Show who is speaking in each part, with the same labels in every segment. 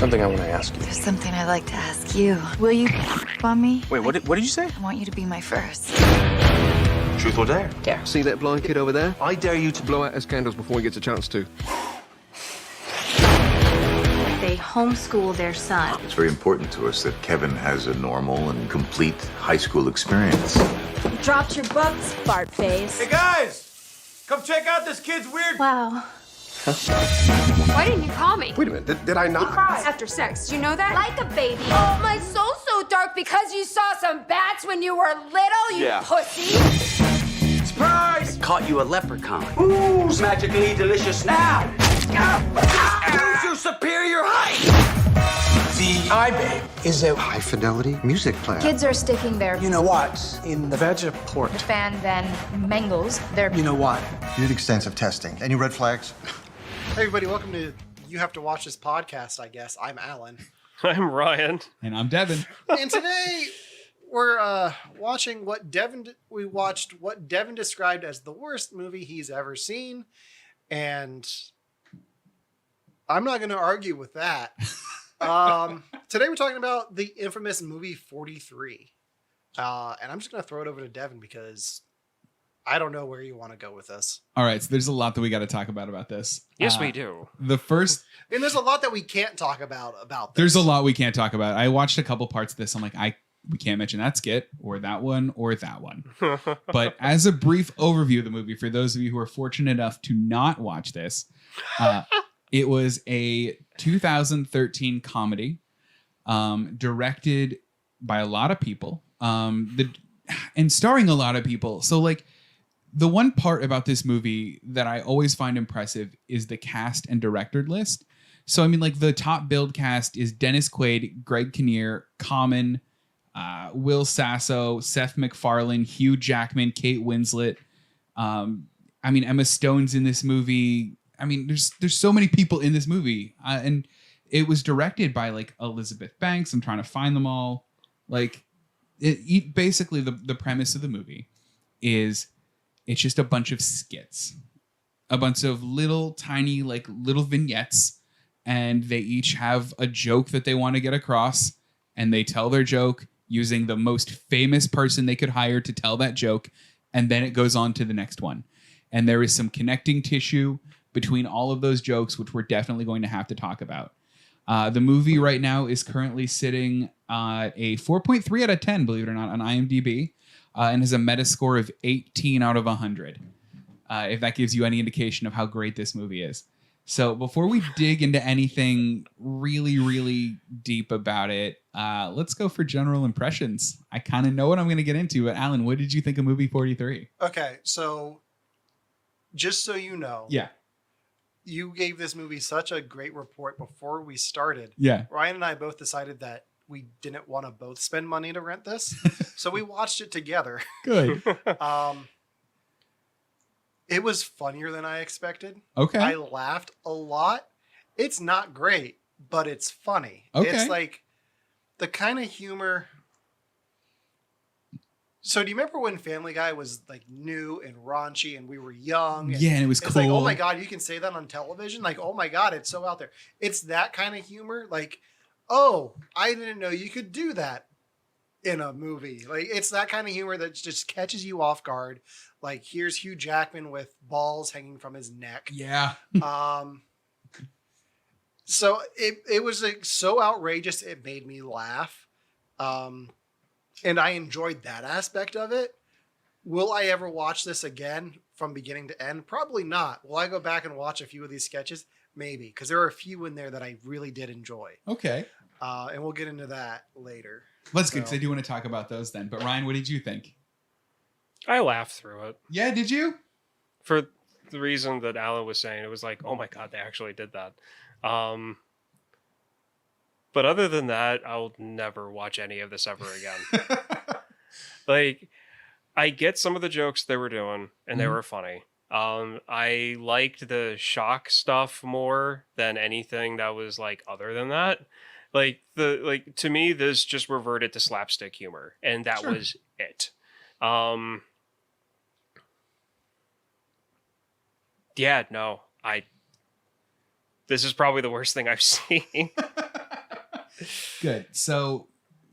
Speaker 1: something I want to ask you.
Speaker 2: There's something I'd like to ask you. Will you on me?
Speaker 1: Wait, what did you say?
Speaker 2: I want you to be my first.
Speaker 3: Truth or dare?
Speaker 2: Dare.
Speaker 4: See that blind kid over there?
Speaker 3: I dare you to
Speaker 4: Blow out his candles before he gets a chance to.
Speaker 5: They homeschool their son.
Speaker 6: It's very important to us that Kevin has a normal and complete high school experience.
Speaker 5: Dropped your books, fart face.
Speaker 3: Hey guys! Come check out this kid's weird...
Speaker 5: Wow.
Speaker 7: Why didn't you call me?
Speaker 4: Wait a minute, did I not?
Speaker 7: After sex, do you know that?
Speaker 5: Like a baby.
Speaker 7: Oh, my soul's so dark because you saw some bats when you were little, you pussy.
Speaker 3: Surprise!
Speaker 8: Caught you a leprechaun.
Speaker 3: Ooh, magically delicious now! Use your superior height!
Speaker 8: The eye babe is a
Speaker 9: high fidelity music player.
Speaker 5: Kids are sticking their
Speaker 8: you know what in the Vegaport.
Speaker 5: The fan then mangles their...
Speaker 8: You know what?
Speaker 9: You did extensive testing. Any red flags?
Speaker 10: Hey everybody, welcome to You Have to Watch This podcast, I guess. I'm Alan.
Speaker 11: I'm Ryan.
Speaker 12: And I'm Devon.
Speaker 10: And today we're watching what Devon described as the worst movie he's ever seen. And I'm not going to argue with that. Today we're talking about the infamous movie 43. And I'm just going to throw it over to Devon because I don't know where you want to go with this.
Speaker 12: All right, so there's a lot that we got to talk about this.
Speaker 11: Yes, we do.
Speaker 12: The first...
Speaker 10: And there's a lot that we can't talk about this.
Speaker 12: There's a lot we can't talk about. I watched a couple parts of this. I'm like, we can't mention that skit or that one or that one. But as a brief overview of the movie, for those of you who are fortunate enough to not watch this, it was a 2013 comedy directed by a lot of people and starring a lot of people. So like the one part about this movie that I always find impressive is the cast and director list. So I mean, like the top billed cast is Dennis Quaid, Greg Kinnear, Common, Will Sasso, Seth MacFarlane, Hugh Jackman, Kate Winslet. I mean, Emma Stone's in this movie. I mean, there's so many people in this movie, and it was directed by like Elizabeth Banks. I'm trying to find them all. Like, basically the premise of the movie is it's just a bunch of skits, a bunch of little tiny like little vignettes, and they each have a joke that they want to get across, and they tell their joke using the most famous person they could hire to tell that joke, and then it goes on to the next one. And there is some connecting tissue between all of those jokes, which we're definitely going to have to talk about. The movie right now is currently sitting a 4.3 out of 10, believe it or not, on IMDb, and has a Metascore of 18 out of 100, if that gives you any indication of how great this movie is. So before we dig into anything really, really deep about it, let's go for general impressions. I kind of know what I'm going to get into, but Alan, what did you think of movie 43?
Speaker 10: Okay, so just so you know,
Speaker 12: yeah,
Speaker 10: you gave this movie such a great report before we started.
Speaker 12: Yeah,
Speaker 10: Ryan and I both decided that we didn't want to both spend money to rent this, so we watched it together.
Speaker 12: Good.
Speaker 10: It was funnier than I expected.
Speaker 12: Okay.
Speaker 10: I laughed a lot. It's not great, but it's funny.
Speaker 12: Okay.
Speaker 10: It's like the kind of humor. So do you remember when Family Guy was like new and raunchy and we were young? And
Speaker 12: yeah, and it was
Speaker 10: it's
Speaker 12: cool.
Speaker 10: like, oh my God, you can say that on television? Like, oh my God, it's so out there. It's that kind of humor. Like, oh, I didn't know you could do that in a movie. Like, it's that kind of humor that just catches you off guard. Like, here's Hugh Jackman with balls hanging from his neck.
Speaker 12: Yeah.
Speaker 10: So it was like so outrageous it made me laugh. And I enjoyed that aspect of it. Will I ever watch this again from beginning to end? Probably not. Will I go back and watch a few of these sketches? Maybe, because there are a few in there that I really did enjoy.
Speaker 12: Okay.
Speaker 10: And we'll get into that later.
Speaker 12: That's good, because I do want to talk about those then. But Ryan, what did you think?
Speaker 11: I laughed through it.
Speaker 12: Yeah, did you?
Speaker 11: For the reason that Alan was saying, it was like, oh my God, they actually did that. But other than that, I'll never watch any of this ever again. Like, I get some of the jokes they were doing, and they were funny. I liked the shock stuff more than anything that was like other than that. Like to me, this just reverted to slapstick humor, and that was it. Yeah, no, this is probably the worst thing I've seen.
Speaker 12: Good. So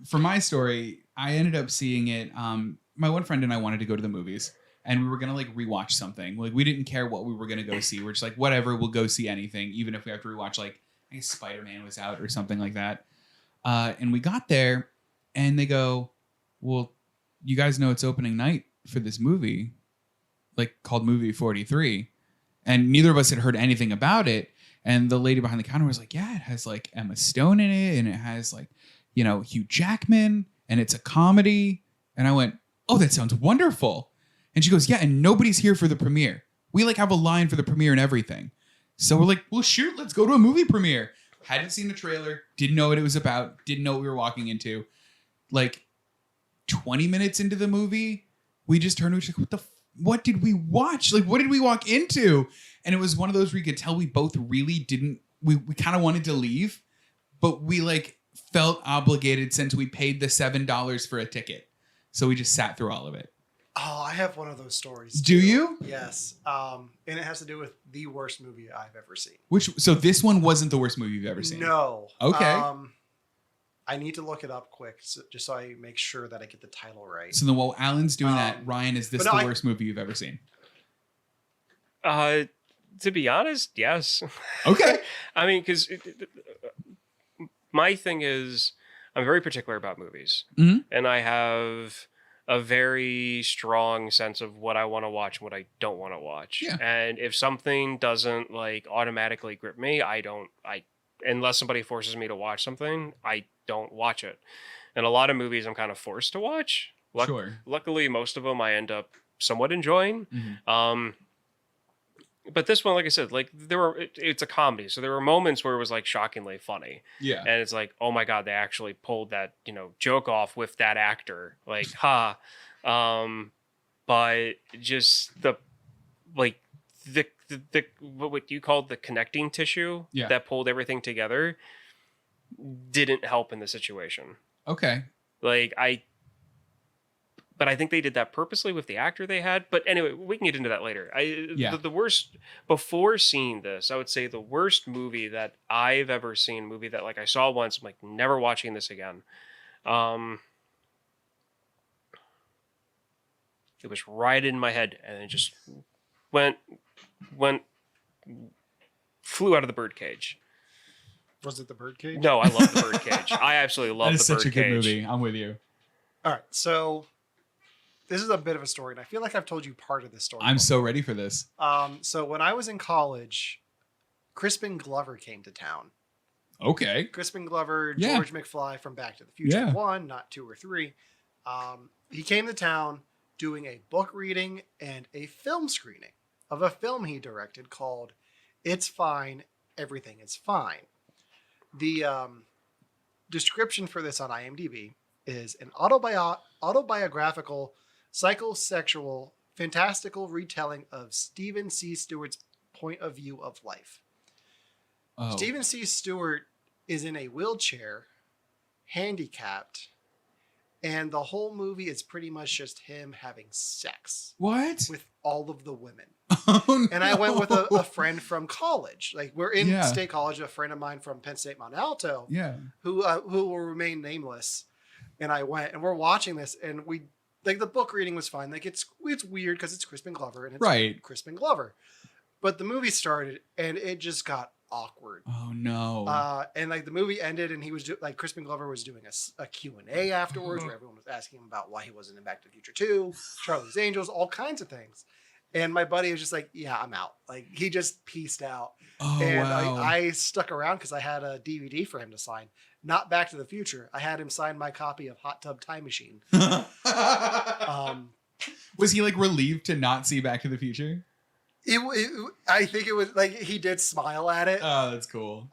Speaker 12: for my story, I ended up seeing it. My one friend and I wanted to go to the movies, and we were gonna like rewatch something. Like we didn't care what we were gonna go see. We're just like, whatever, we'll go see anything, even if we have to rewatch. Like I guess Spider-Man was out or something like that. And we got there, and they go, "Well, you guys know it's opening night for this movie, like called Movie 43," and neither of us had heard anything about it. And the lady behind the counter was like, "Yeah, it has like Emma Stone in it, and it has like, you know, Hugh Jackman, and it's a comedy." And I went, "Oh, that sounds wonderful." And she goes, "Yeah, and nobody's here for the premiere. We like have a line for the premiere and everything." So we're like, "Well, shoot, let's go to a movie premiere." Hadn't seen the trailer, didn't know what it was about, didn't know what we were walking into. Like 20 minutes into the movie, we just turned to each other, what did we watch? Like, what did we walk into? And it was one of those where you could tell we both really didn't, we kind of wanted to leave, but we like felt obligated since we paid the $7 for a ticket. So we just sat through all of it.
Speaker 10: Oh, I have one of those stories.
Speaker 12: Do you?
Speaker 10: Yes. And it has to do with the worst movie I've ever seen.
Speaker 12: So this one wasn't the worst movie you've ever seen?
Speaker 10: No.
Speaker 12: Okay.
Speaker 10: I need to look it up quick just so I make sure that I get the title right.
Speaker 12: So then while Alan's doing that, Ryan, is this the worst movie you've ever seen?
Speaker 11: To be honest, yes.
Speaker 12: Okay.
Speaker 11: I mean, because my thing is, I'm very particular about movies, and I have a very strong sense of what I want to watch and what I don't want to watch.
Speaker 12: Yeah.
Speaker 11: And if something doesn't like automatically grip me, unless somebody forces me to watch something, I don't watch it. And a lot of movies I'm kind of forced to watch.
Speaker 12: Sure.
Speaker 11: Luckily, most of them I end up somewhat enjoying. But this one, like I said, like it's a comedy, so there were moments where it was like shockingly funny.
Speaker 12: Yeah.
Speaker 11: And it's like, oh my god, they actually pulled that, joke off with that actor. Like, ha. But just the what you called the connecting tissue that pulled everything together didn't help in the situation.
Speaker 12: Okay.
Speaker 11: But I think they did that purposely with the actor they had. But anyway, we can get into that later. The worst, before seeing this, I would say the worst movie that I've ever seen, movie that like I saw once, I'm like never watching this again. It was right in my head and it just flew out of the birdcage.
Speaker 10: Was it The Birdcage?
Speaker 11: No, I love The Birdcage. I absolutely love The Birdcage.
Speaker 12: That is such a good movie. I'm with you.
Speaker 10: All right, so this is a bit of a story, and I feel like I've told you part of this story.
Speaker 12: I'm so ready for this.
Speaker 10: So when I was in college, Crispin Glover came to town.
Speaker 12: Okay.
Speaker 10: Crispin Glover, George McFly from Back to the Future 1, not 2 or 3. He came to town doing a book reading and a film screening of a film he directed called It's Fine, Everything is Fine. The description for this on IMDb is an autobiographical, psychosexual, fantastical retelling of Stephen C. Stewart's point of view of life.
Speaker 12: Oh.
Speaker 10: Stephen C. Stewart is in a wheelchair, handicapped, and the whole movie is pretty much just him having sex.
Speaker 12: What?
Speaker 10: With all of the women.
Speaker 12: Oh, no.
Speaker 10: And I went with a friend from college. Like, we're in state college, a friend of mine from Penn State Mont Alto, who will remain nameless. And I went, and we're watching this, and we, like, the book reading was fine. Like, it's weird because it's Crispin Glover, and it's Crispin Glover. But the movie started, and it just got awkward.
Speaker 12: Oh, no.
Speaker 10: And, like, the movie ended, and he was, Crispin Glover was doing a Q&A afterwards, where everyone was asking him about why he wasn't in Back to the Future 2, Charlie's Angels, all kinds of things. And my buddy was just like, yeah, I'm out. Like, he just pieced out.
Speaker 12: Oh,
Speaker 10: and
Speaker 12: wow.
Speaker 10: I stuck around because I had a DVD for him to sign. Not Back to the Future. I had him sign my copy of Hot Tub Time Machine.
Speaker 12: Was he, like, relieved to not see Back to the Future?
Speaker 10: I think it was, like, he did smile at it.
Speaker 12: Oh, that's cool.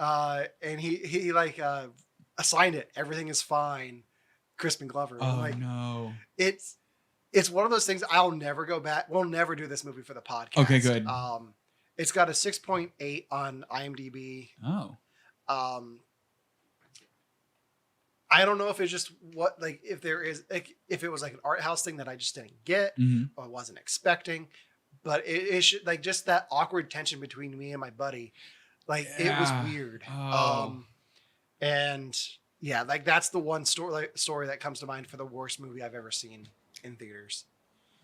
Speaker 10: And he signed it. Everything is fine. Crispin Glover.
Speaker 12: Oh,
Speaker 10: like,
Speaker 12: no.
Speaker 10: It's one of those things I'll never go back. We'll never do this movie for the podcast.
Speaker 12: Okay, good.
Speaker 10: It's got a 6.8 on IMDb.
Speaker 12: Oh.
Speaker 10: I don't know if it's just if there is, like, if it was like an art house thing that I just didn't get or wasn't expecting, but it should, like, just that awkward tension between me and my buddy, like, it was weird.
Speaker 12: Oh.
Speaker 10: And Yeah, like that's the one story that comes to mind for the worst movie I've ever seen in theaters.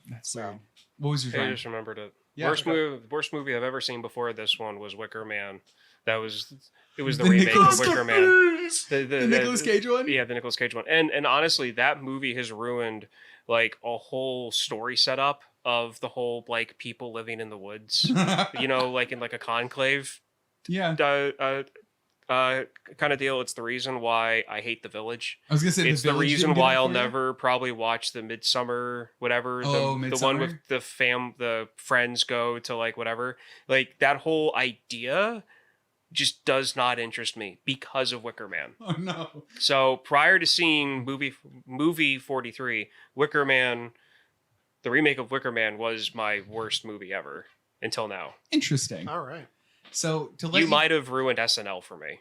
Speaker 12: That's
Speaker 10: So-
Speaker 12: weird. What was your
Speaker 11: I
Speaker 12: time?
Speaker 11: just remembered it.
Speaker 12: Yeah.
Speaker 11: Worst movie I've ever seen before this one was Wicker Man. It was the
Speaker 12: The
Speaker 11: remake
Speaker 12: Nicolas
Speaker 11: of Wicker Man.
Speaker 12: The Nicolas Cage one?
Speaker 11: Yeah, the Nicolas Cage one. And honestly, that movie has ruined like a whole story setup of the whole like people living in the woods. You know, like in like a conclave
Speaker 12: Yeah.
Speaker 11: kind of deal. It's the reason why I hate The Village.
Speaker 12: I was gonna say
Speaker 11: It's the
Speaker 12: Village
Speaker 11: reason
Speaker 12: didn't get
Speaker 11: why
Speaker 12: it
Speaker 11: I'll
Speaker 12: for you?
Speaker 11: never probably watch the Midsummer whatever.
Speaker 12: Oh,
Speaker 11: the one with
Speaker 12: Midsommar?
Speaker 11: the friends go to like whatever. Like that whole idea just does not interest me because of Wicker Man.
Speaker 12: Oh no.
Speaker 11: So prior to seeing movie 43, Wicker Man, the remake of Wicker Man was my worst movie ever until now.
Speaker 12: Interesting.
Speaker 10: All right.
Speaker 12: So to let
Speaker 11: You might have ruined SNL for me.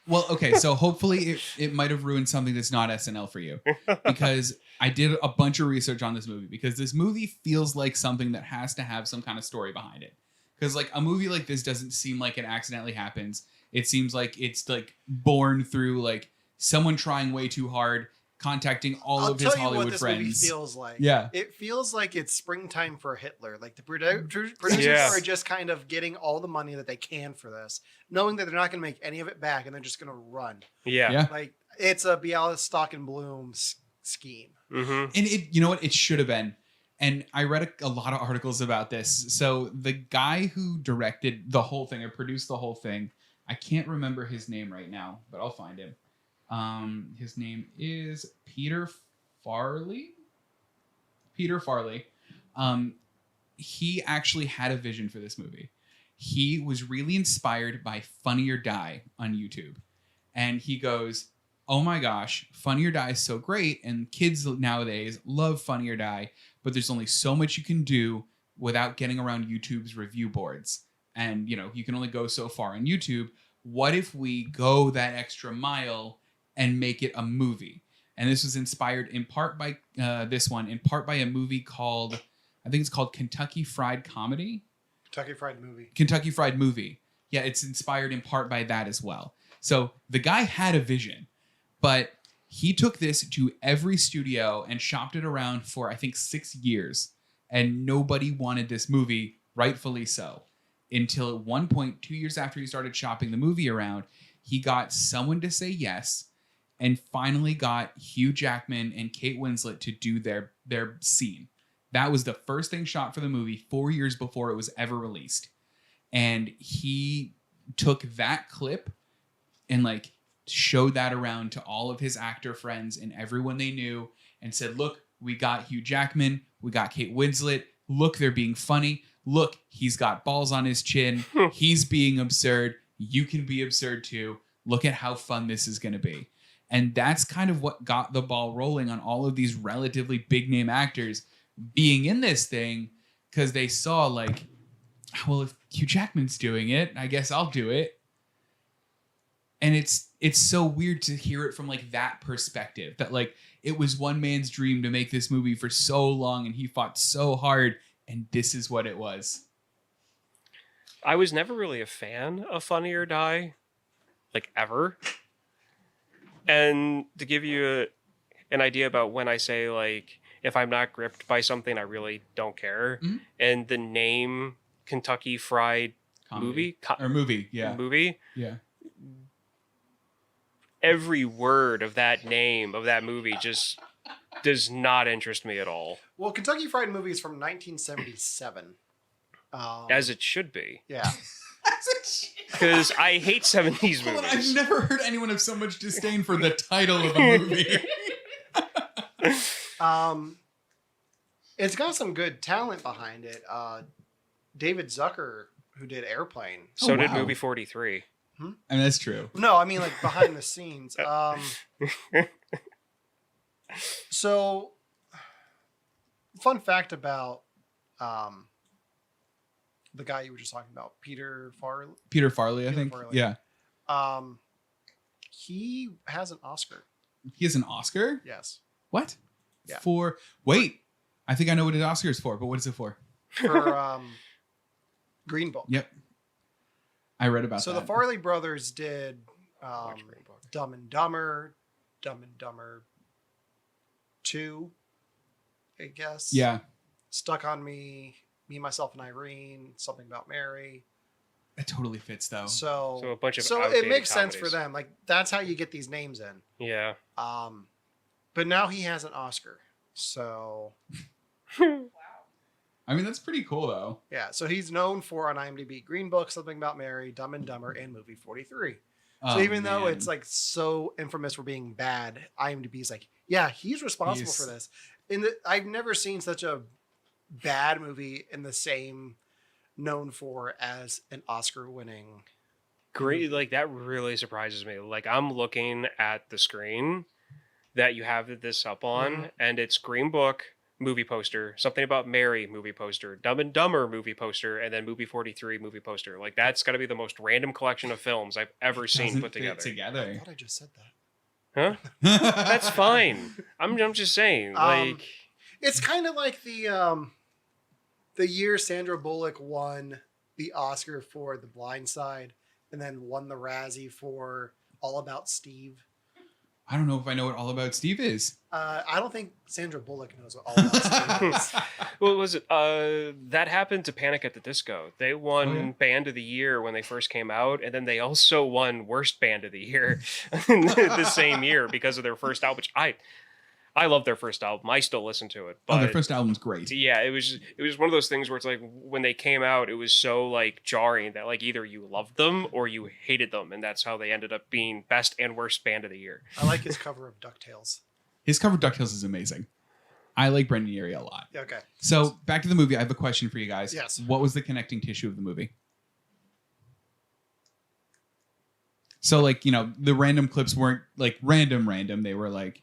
Speaker 12: Well, okay, so hopefully it might have ruined something that's not SNL for you. Because I did a bunch of research on this movie because this movie feels like something that has to have some kind of story behind it. Because like a movie like this doesn't seem like it accidentally happens. It seems like it's like born through like someone trying way too hard, contacting all
Speaker 10: I'll
Speaker 12: of his
Speaker 10: tell you
Speaker 12: Hollywood
Speaker 10: what this
Speaker 12: friends.
Speaker 10: movie feels like.
Speaker 12: Yeah.
Speaker 10: It feels like it's springtime for Hitler. Like the producers
Speaker 11: Yeah.
Speaker 10: are just kind of getting all the money that they can for this, knowing that they're not going to make any of it back, and they're just going to run.
Speaker 11: Yeah.
Speaker 12: Yeah.
Speaker 10: Like it's a Bialystok and Bloom scheme.
Speaker 11: Mm-hmm.
Speaker 12: And it, you know what? It should have been. And I read a lot of articles about this. So the guy who directed the whole thing or produced the whole thing, I can't remember his name right now, but I'll find him. His name is Peter Farley. Peter Farley. He actually had a vision for this movie. He was really inspired by Funny or Die on YouTube. And he goes, oh my gosh, Funny or Die is so great. And kids nowadays love Funny or Die, but there's only so much you can do without getting around YouTube's review boards. And, you know, you can only go so far on YouTube. What if we go that extra mile and make it a movie? And this was inspired in part by in part by a movie called, I think it's called Kentucky Fried Comedy.
Speaker 10: Kentucky Fried Movie.
Speaker 12: Kentucky Fried Movie. Yeah, it's inspired in part by that as well. So the guy had a vision, but he took this to every studio and shopped it around for, I think, 6 years. And nobody wanted this movie, rightfully so. Until at one point, 2 years after he started shopping the movie around, he got someone to say yes and finally got Hugh Jackman and Kate Winslet to do their scene. That was the first thing shot for the movie 4 years before it was ever released. And he took that clip and like showed that around to all of his actor friends and everyone they knew and said, look, we got Hugh Jackman, we got Kate Winslet. Look, they're being funny. Look, he's got balls on his chin. He's being absurd. You can be absurd too. Look at how fun this is going to be. And that's kind of what got the ball rolling on all of these relatively big name actors being in this thing, because they saw like, well, if Hugh Jackman's doing it, I guess I'll do it. And it's so weird to hear it from like that perspective, that like it was one man's dream to make this movie for so long and he fought so hard and this is what it was.
Speaker 11: I was never really a fan of Funny or Die, like ever. And to give you an idea about when I say like, if I'm not gripped by something, I really don't care.
Speaker 12: Mm-hmm.
Speaker 11: And the name Kentucky Fried
Speaker 12: Movie. Yeah.
Speaker 11: Movie.
Speaker 12: Yeah.
Speaker 11: Every word of that name of that movie just does not interest me at all.
Speaker 10: Well, Kentucky Fried Movie is from 1977.
Speaker 11: As it should be.
Speaker 10: Yeah.
Speaker 11: Because I hate 70s
Speaker 12: Hold on, I've
Speaker 11: movies.
Speaker 12: never heard anyone have so much disdain for the title of a movie.
Speaker 10: It's got some good talent behind it. David Zucker, who did Airplane.
Speaker 11: So did
Speaker 12: wow.
Speaker 11: movie 43.
Speaker 12: I mean, that's true.
Speaker 10: No, I mean like behind the scenes. So, fun fact about the guy you were just talking about, Peter Farley.
Speaker 12: Peter Farley, I
Speaker 10: Peter
Speaker 12: think.
Speaker 10: Farley.
Speaker 12: Yeah.
Speaker 10: He has an Oscar.
Speaker 12: He has an Oscar?
Speaker 10: Yes.
Speaker 12: What?
Speaker 10: Yeah.
Speaker 12: For, wait, I think I know what an Oscar is for, but what is it for?
Speaker 10: For Green Book.
Speaker 12: Yep. I read about
Speaker 10: So
Speaker 12: that.
Speaker 10: the Farley brothers did
Speaker 11: Watch Green Book.
Speaker 10: Dumb and Dumber 2, I guess.
Speaker 12: Yeah.
Speaker 10: Stuck on Me, Me, Myself, and Irene, Something About Mary.
Speaker 12: It totally fits though.
Speaker 10: So
Speaker 11: a bunch of
Speaker 10: it
Speaker 11: outdated
Speaker 10: makes sense for
Speaker 11: comedies.
Speaker 10: them. Like that's how you get these names in.
Speaker 11: Yeah.
Speaker 10: But now he has an Oscar. So
Speaker 12: I mean, that's pretty cool though.
Speaker 10: yeah, so he's known for on IMDb Green Book, Something About Mary, Dumb and Dumber, and Movie 43. So
Speaker 12: Oh,
Speaker 10: even though
Speaker 12: man.
Speaker 10: it's like so infamous for being bad, IMDb's like, yeah, he's responsible for this. I've never seen such a bad movie in the same known for as an Oscar-winning.
Speaker 11: Great, like that really surprises me. Like I'm looking at the screen that you have this up on, and it's Green Book movie poster, Something About Mary movie poster, Dumb and Dumber movie poster, and then Movie 43 movie poster. Like that's got to be the most random collection of films I've ever seen
Speaker 12: Doesn't
Speaker 11: put
Speaker 12: fit
Speaker 11: together.
Speaker 12: together.
Speaker 10: I thought I just said that.
Speaker 11: Huh? That's fine. I'm just saying. Like
Speaker 10: It's kind of like the year Sandra Bullock won the Oscar for The Blind Side and then won the Razzie for All About Steve.
Speaker 12: I don't know if I know what All About Steve is.
Speaker 10: I don't think Sandra Bullock knows what All About Steve is.
Speaker 11: what was it? That happened to Panic at the Disco. They won
Speaker 12: Oh, yeah.
Speaker 11: Band of the Year when they first came out, and then they also won Worst Band of the Year the same year because of their first album. Which I love their first album. I still listen to it. But
Speaker 12: Their first album's great.
Speaker 11: yeah, it was one of those things where it's like when they came out, it was so like jarring that like either you loved them or you hated them, and that's how they ended up being best and worst band of the year.
Speaker 10: I like his cover of DuckTales.
Speaker 12: His cover of DuckTales is amazing. I like Brendan Urie a lot.
Speaker 10: Yeah, okay.
Speaker 12: So back to the movie. I have a question for you guys.
Speaker 10: Yes.
Speaker 12: What was the connecting tissue of the movie? So like, the random clips weren't like random. They were like,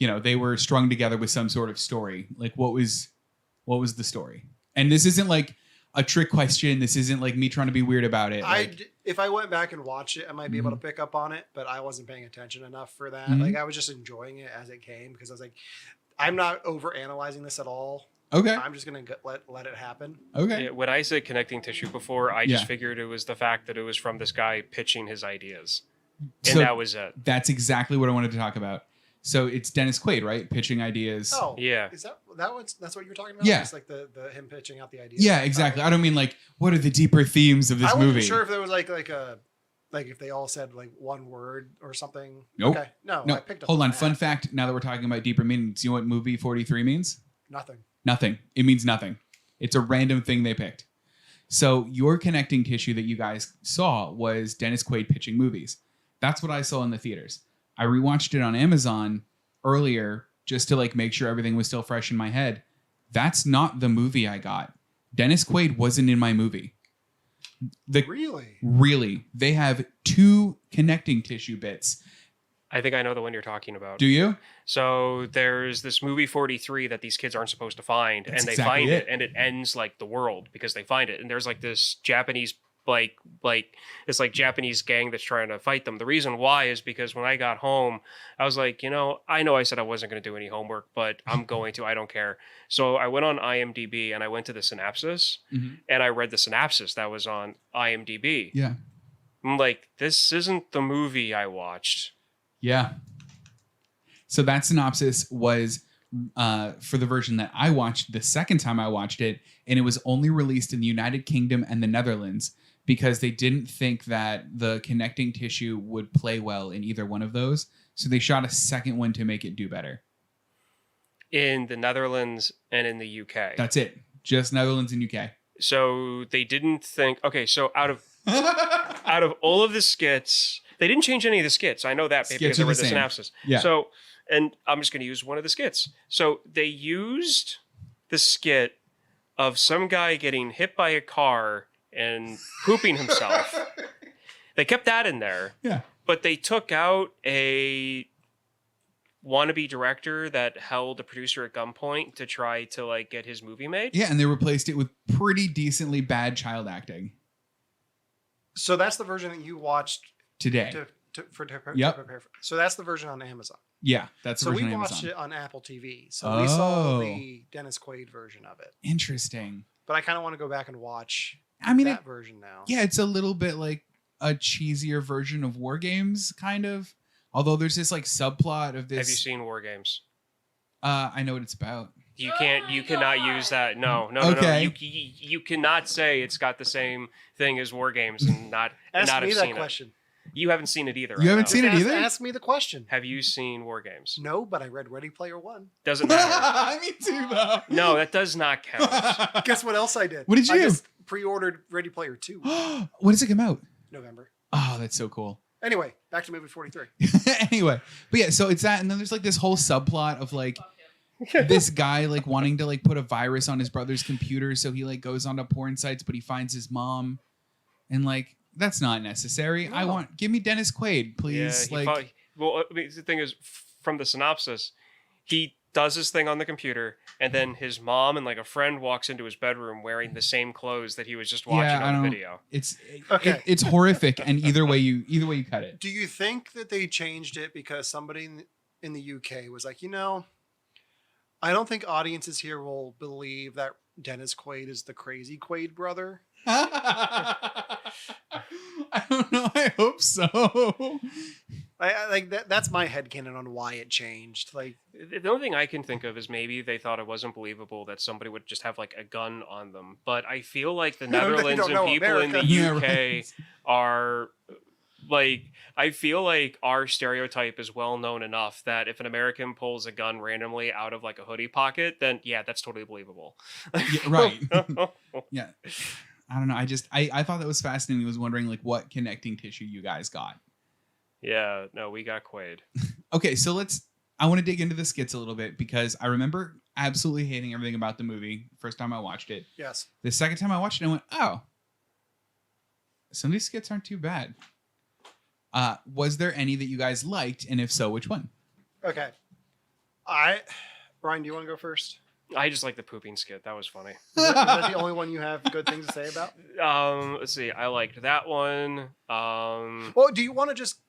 Speaker 12: they were strung together with some sort of story. Like what was the story? And this isn't like a trick question. This isn't like me trying to be weird about it.
Speaker 10: If I went back and watched it, I might be able to pick up on it, but I wasn't paying attention enough for that.
Speaker 12: Mhm.
Speaker 10: Like I was just enjoying it as it came because I was like, I'm not over analyzing this at all.
Speaker 12: Okay.
Speaker 10: I'm just gonna let it happen.
Speaker 12: Okay.
Speaker 11: Yeah, when I said connecting tissue before, I just
Speaker 12: Yeah.
Speaker 11: figured it was the fact that it was from this guy pitching his ideas, and
Speaker 12: So
Speaker 11: that was it.
Speaker 12: That's exactly what I wanted to talk about. So it's Dennis Quaid, right? Pitching ideas.
Speaker 10: Oh,
Speaker 11: Yeah.
Speaker 10: Is that's what you're talking about?
Speaker 12: Yeah.
Speaker 10: It's like the him pitching out the ideas.
Speaker 12: Yeah, exactly. I don't mean like what are the deeper themes of this
Speaker 10: I wasn't
Speaker 12: movie?
Speaker 10: sure if there was like if they all said like one word or something.
Speaker 12: Nope.
Speaker 10: Okay. No,
Speaker 12: No.
Speaker 10: I picked up.
Speaker 12: Hold on.
Speaker 10: that.
Speaker 12: Fun fact. Now that we're talking about deeper meanings, you know what movie 43 means?
Speaker 10: Nothing.
Speaker 12: Nothing. It means nothing. It's a random thing they picked. So your connecting tissue that you guys saw was Dennis Quaid pitching movies. That's what I saw in the theaters. I rewatched it on Amazon earlier just to like make sure everything was still fresh in my head. That's not the movie I got. Dennis Quaid wasn't in my movie. Really? They have two connecting tissue bits.
Speaker 11: I think I know the one you're talking about.
Speaker 12: Do you?
Speaker 11: So there's this movie 43 that these kids aren't supposed to find,
Speaker 12: That's
Speaker 11: and they
Speaker 12: exactly
Speaker 11: find
Speaker 12: it.
Speaker 11: it, and it ends like the world because they find it. And there's like this Japanese like it's like Japanese gang that's trying to fight them. The reason why is because when I got home, I was like, I know I said I wasn't going to do any homework, but I'm going to. I don't care. So I went on IMDb and I went to the synopsis, and I read the synopsis that was on IMDb.
Speaker 12: Yeah.
Speaker 11: I'm like, this isn't the movie I watched.
Speaker 12: Yeah. So that synopsis was for the version that I watched the second time I watched it, and it was only released in the United Kingdom and the Netherlands because they didn't think that the connecting tissue would play well in either one of those. So they shot a second one to make it do better.
Speaker 11: In the Netherlands and in the UK.
Speaker 12: That's it. Just Netherlands and UK.
Speaker 11: So they didn't think, okay, so out of all of the skits, they didn't change any of the skits. I know that
Speaker 12: Skits
Speaker 11: because
Speaker 12: are
Speaker 11: I read
Speaker 12: the
Speaker 11: the
Speaker 12: same.
Speaker 11: synopsis.
Speaker 12: Yeah.
Speaker 11: So, and I'm just going to use one of the skits. So they used the skit of some guy getting hit by a car and pooping himself. They kept that in there.
Speaker 12: Yeah.
Speaker 11: But they took out a wannabe director that held a producer at gunpoint to try to like get his movie made.
Speaker 12: Yeah, and they replaced it with pretty decently bad child acting.
Speaker 10: So that's the version that you watched
Speaker 12: Today.
Speaker 10: to prepare
Speaker 12: Yep.
Speaker 10: for. So that's the version on Amazon.
Speaker 12: Yeah, that's the
Speaker 10: So
Speaker 12: version
Speaker 10: we
Speaker 12: on
Speaker 10: watched
Speaker 12: Amazon.
Speaker 10: it on Apple TV. So we saw
Speaker 12: Oh.
Speaker 10: the Dennis Quaid version of it.
Speaker 12: Interesting.
Speaker 10: But I kind of want to go back and watch
Speaker 12: I mean,
Speaker 10: that version now.
Speaker 12: Yeah, it's a little bit like a cheesier version of War Games, kind of. Although there's this like subplot of this.
Speaker 11: Have you seen War Games?
Speaker 12: I know what it's about.
Speaker 11: You cannot use that. No.
Speaker 12: Okay.
Speaker 11: You cannot say it's got the same thing as War Games and not
Speaker 10: Ask
Speaker 11: not
Speaker 10: me
Speaker 11: have
Speaker 10: that
Speaker 11: seen
Speaker 10: question.
Speaker 11: it. You haven't seen it either.
Speaker 12: You haven't
Speaker 11: I know.
Speaker 12: seen it either?
Speaker 10: Ask me the question.
Speaker 11: Have you seen War Games?
Speaker 10: No, but I read Ready Player One.
Speaker 11: Doesn't matter.
Speaker 12: Me too, though.
Speaker 11: No, that does not count.
Speaker 10: Guess what else I did?
Speaker 12: What did you
Speaker 10: I
Speaker 12: do?
Speaker 10: just pre-ordered Ready Player 2.
Speaker 12: When does it come out?
Speaker 10: November.
Speaker 12: Oh, that's so cool.
Speaker 10: Anyway, back to movie 43.
Speaker 12: Anyway, but yeah, so it's that, and then there's like this whole subplot of like this guy like wanting to like put a virus on his brother's computer, so he like goes onto porn sites, but he finds his mom, and like that's not necessary.
Speaker 10: No.
Speaker 12: Give me Dennis Quaid, please.
Speaker 11: Yeah, I mean, the thing is, from the synopsis, he does his thing on the computer, and then his mom and like a friend walks into his bedroom wearing the same clothes that he was just watching on the video.
Speaker 12: It's
Speaker 10: Okay.
Speaker 12: it's horrific, and either way you cut it.
Speaker 10: Do you think that they changed it because somebody in the UK was like, I don't think audiences here will believe that Dennis Quaid is the crazy Quaid brother?
Speaker 12: I don't know. I hope so.
Speaker 10: I like that. That's my headcanon on why it changed. Like,
Speaker 11: The only thing I can think of is maybe they thought it wasn't believable that somebody would just have like a gun on them. But I feel like the
Speaker 10: No, they
Speaker 11: Netherlands
Speaker 10: don't
Speaker 11: and
Speaker 10: know
Speaker 11: people in the
Speaker 10: America.
Speaker 12: Yeah,
Speaker 11: UK
Speaker 12: right.
Speaker 11: are like, I feel like our stereotype is well known enough that if an American pulls a gun randomly out of like a hoodie pocket, then yeah, that's totally believable.
Speaker 12: Yeah, right. Yeah. I don't know. I thought that was fascinating. I was wondering like what connecting tissue you guys got.
Speaker 11: Yeah, no, we got Quaid.
Speaker 12: Okay, so I want to dig into the skits a little bit because I remember absolutely hating everything about the movie first time I watched it.
Speaker 10: yes.
Speaker 12: The second time I watched it, I went, oh, some of these skits aren't too bad. Was there any that you guys liked? And if so, which one?
Speaker 10: Okay. Brian, do you want to go first?
Speaker 11: I just like the pooping skit. That was funny.
Speaker 10: Is that the only one you have good things to say about?
Speaker 11: Let's see. I liked that one.
Speaker 10: Well, do we want to just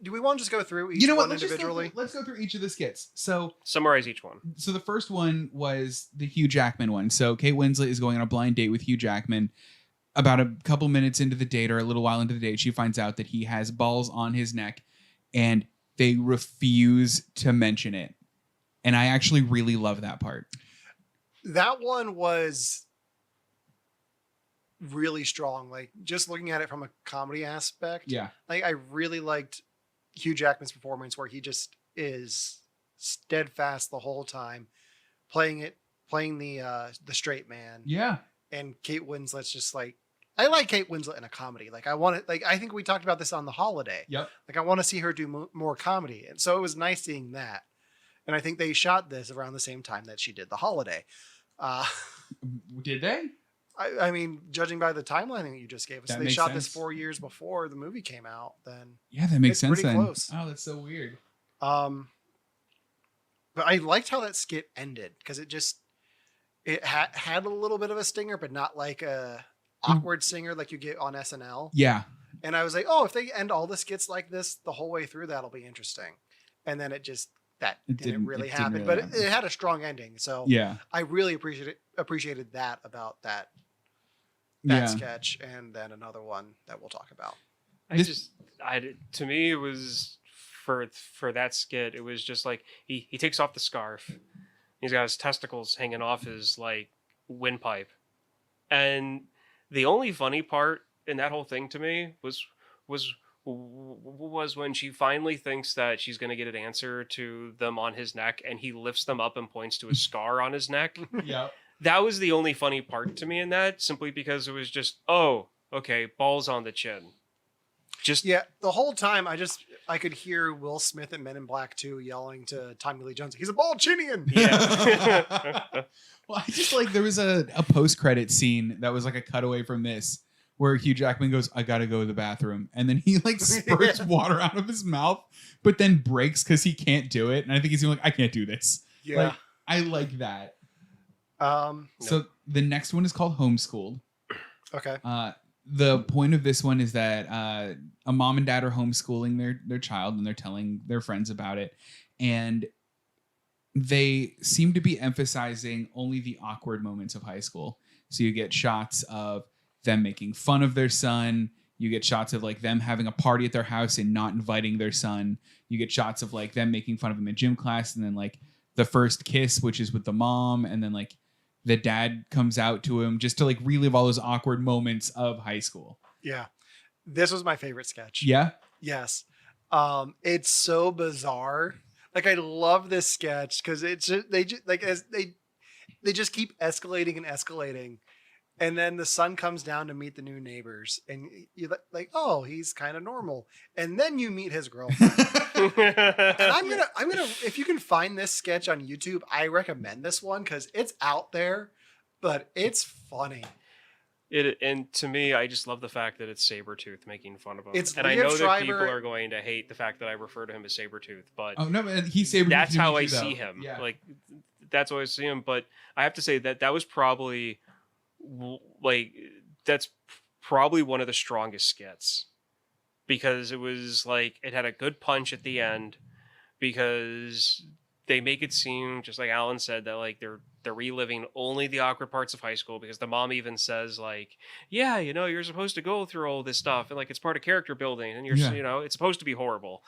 Speaker 10: go through each
Speaker 12: You know what?
Speaker 10: one individually?
Speaker 12: Let's go through each of the skits. So
Speaker 11: Summarize each one.
Speaker 12: the first one was the Hugh Jackman one. So Kate Winslet is going on a blind date with Hugh Jackman. About a couple minutes into the date or a little while into the date, she finds out that he has balls on his neck and they refuse to mention it. And I actually really love that part.
Speaker 10: That one was really strong. Like, just looking at it from a comedy aspect.
Speaker 12: Yeah.
Speaker 10: Like, I really liked Hugh Jackman's performance where he just is steadfast the whole time, playing the straight man.
Speaker 12: Yeah.
Speaker 10: And Kate Winslet's just like, I like Kate Winslet in a comedy. Like, I think we talked about this on The Holiday.
Speaker 12: Yep.
Speaker 10: Like, I want to see her do more comedy. And so it was nice seeing that. And I think they shot this around the same time that she did The Holiday.
Speaker 12: Did they?
Speaker 10: I mean, judging by the timeline that you just gave us,
Speaker 12: That
Speaker 10: they
Speaker 12: makes
Speaker 10: shot this
Speaker 12: sense.
Speaker 10: 4 years before the movie came out. Then,
Speaker 12: Yeah, that makes
Speaker 10: It's
Speaker 12: sense
Speaker 10: pretty
Speaker 12: then.
Speaker 10: close.
Speaker 12: Oh, that's so weird.
Speaker 10: but I liked how that skit ended because it had a little bit of a stinger, but not like a awkward stinger like you get on SNL.
Speaker 12: Yeah.
Speaker 10: And I was like, oh, if they end all the skits like this the whole way through, that'll be interesting. And then it didn't really happen, but it had a strong ending. So
Speaker 12: Yeah.
Speaker 10: I really appreciated that about that
Speaker 12: Yeah.
Speaker 10: sketch, and then another one that we'll talk about.
Speaker 11: To me, it was for that skit. It was just like he takes off the scarf. He's got his testicles hanging off his like windpipe, and the only funny part in that whole thing to me was when she finally thinks that she's going to get an answer to them on his neck, and he lifts them up and points to a scar on his neck.
Speaker 12: Yeah.
Speaker 11: That was the only funny part to me in that, simply because it was just, oh, okay, balls on the chin.
Speaker 10: Yeah, the whole time I could hear Will Smith and Men in Black 2 yelling to Tommy Lee Jones, "He's a Balchinian!"
Speaker 11: Yeah.
Speaker 12: Well, I just like there was a post-credit scene that was like a cutaway from this where Hugh Jackman goes, "I gotta go to the bathroom," and then he like spurts water out of his mouth, but then breaks because he can't do it. And I think he's like, "I can't do this."
Speaker 10: Yeah.
Speaker 12: Like, I like that. So the next one is called Homeschooled.
Speaker 10: Okay.
Speaker 12: The point of this one is that a mom and dad are homeschooling their child, and they're telling their friends about it, and they seem to be emphasizing only the awkward moments of high school. So you get shots of them making fun of their son, You get shots of like them having a party at their house and not inviting their son. You get shots of like them making fun of him in gym class, and then like the first kiss, which is with the mom, and then like the dad comes out to him just to like relive all those awkward moments of high school.
Speaker 10: Yeah. This was my favorite sketch.
Speaker 12: Yeah.
Speaker 10: Yes. It's so bizarre. Like, I love this sketch because it's just, they just keep escalating and escalating. And then the son comes down to meet the new neighbors, and you're like, oh, he's kind of normal. And then you meet his girlfriend. And I'm gonna, if you can find this sketch on YouTube, I recommend this one because it's out there, but it's funny.
Speaker 11: And to me, I just love the fact that it's Sabretooth making fun of him.
Speaker 10: It's
Speaker 11: and I
Speaker 10: Liev
Speaker 11: know that
Speaker 10: Schreiber.
Speaker 11: people are going to hate the fact that I refer to him as Sabretooth, but
Speaker 12: Oh no, man, he's Sabretooth.
Speaker 11: that's how I
Speaker 12: too, though.
Speaker 11: see him.
Speaker 12: Yeah.
Speaker 11: Like, that's how I see him. But I have to say that was probably like that's probably one of the strongest skits, because it was like it had a good punch at the end, because they make it seem, just like Alan said, that like they're reliving only the awkward parts of high school, because the mom even says like, yeah, you know, you're supposed to go through all this stuff, and like it's part of character building, and you're you know, it's supposed to be horrible.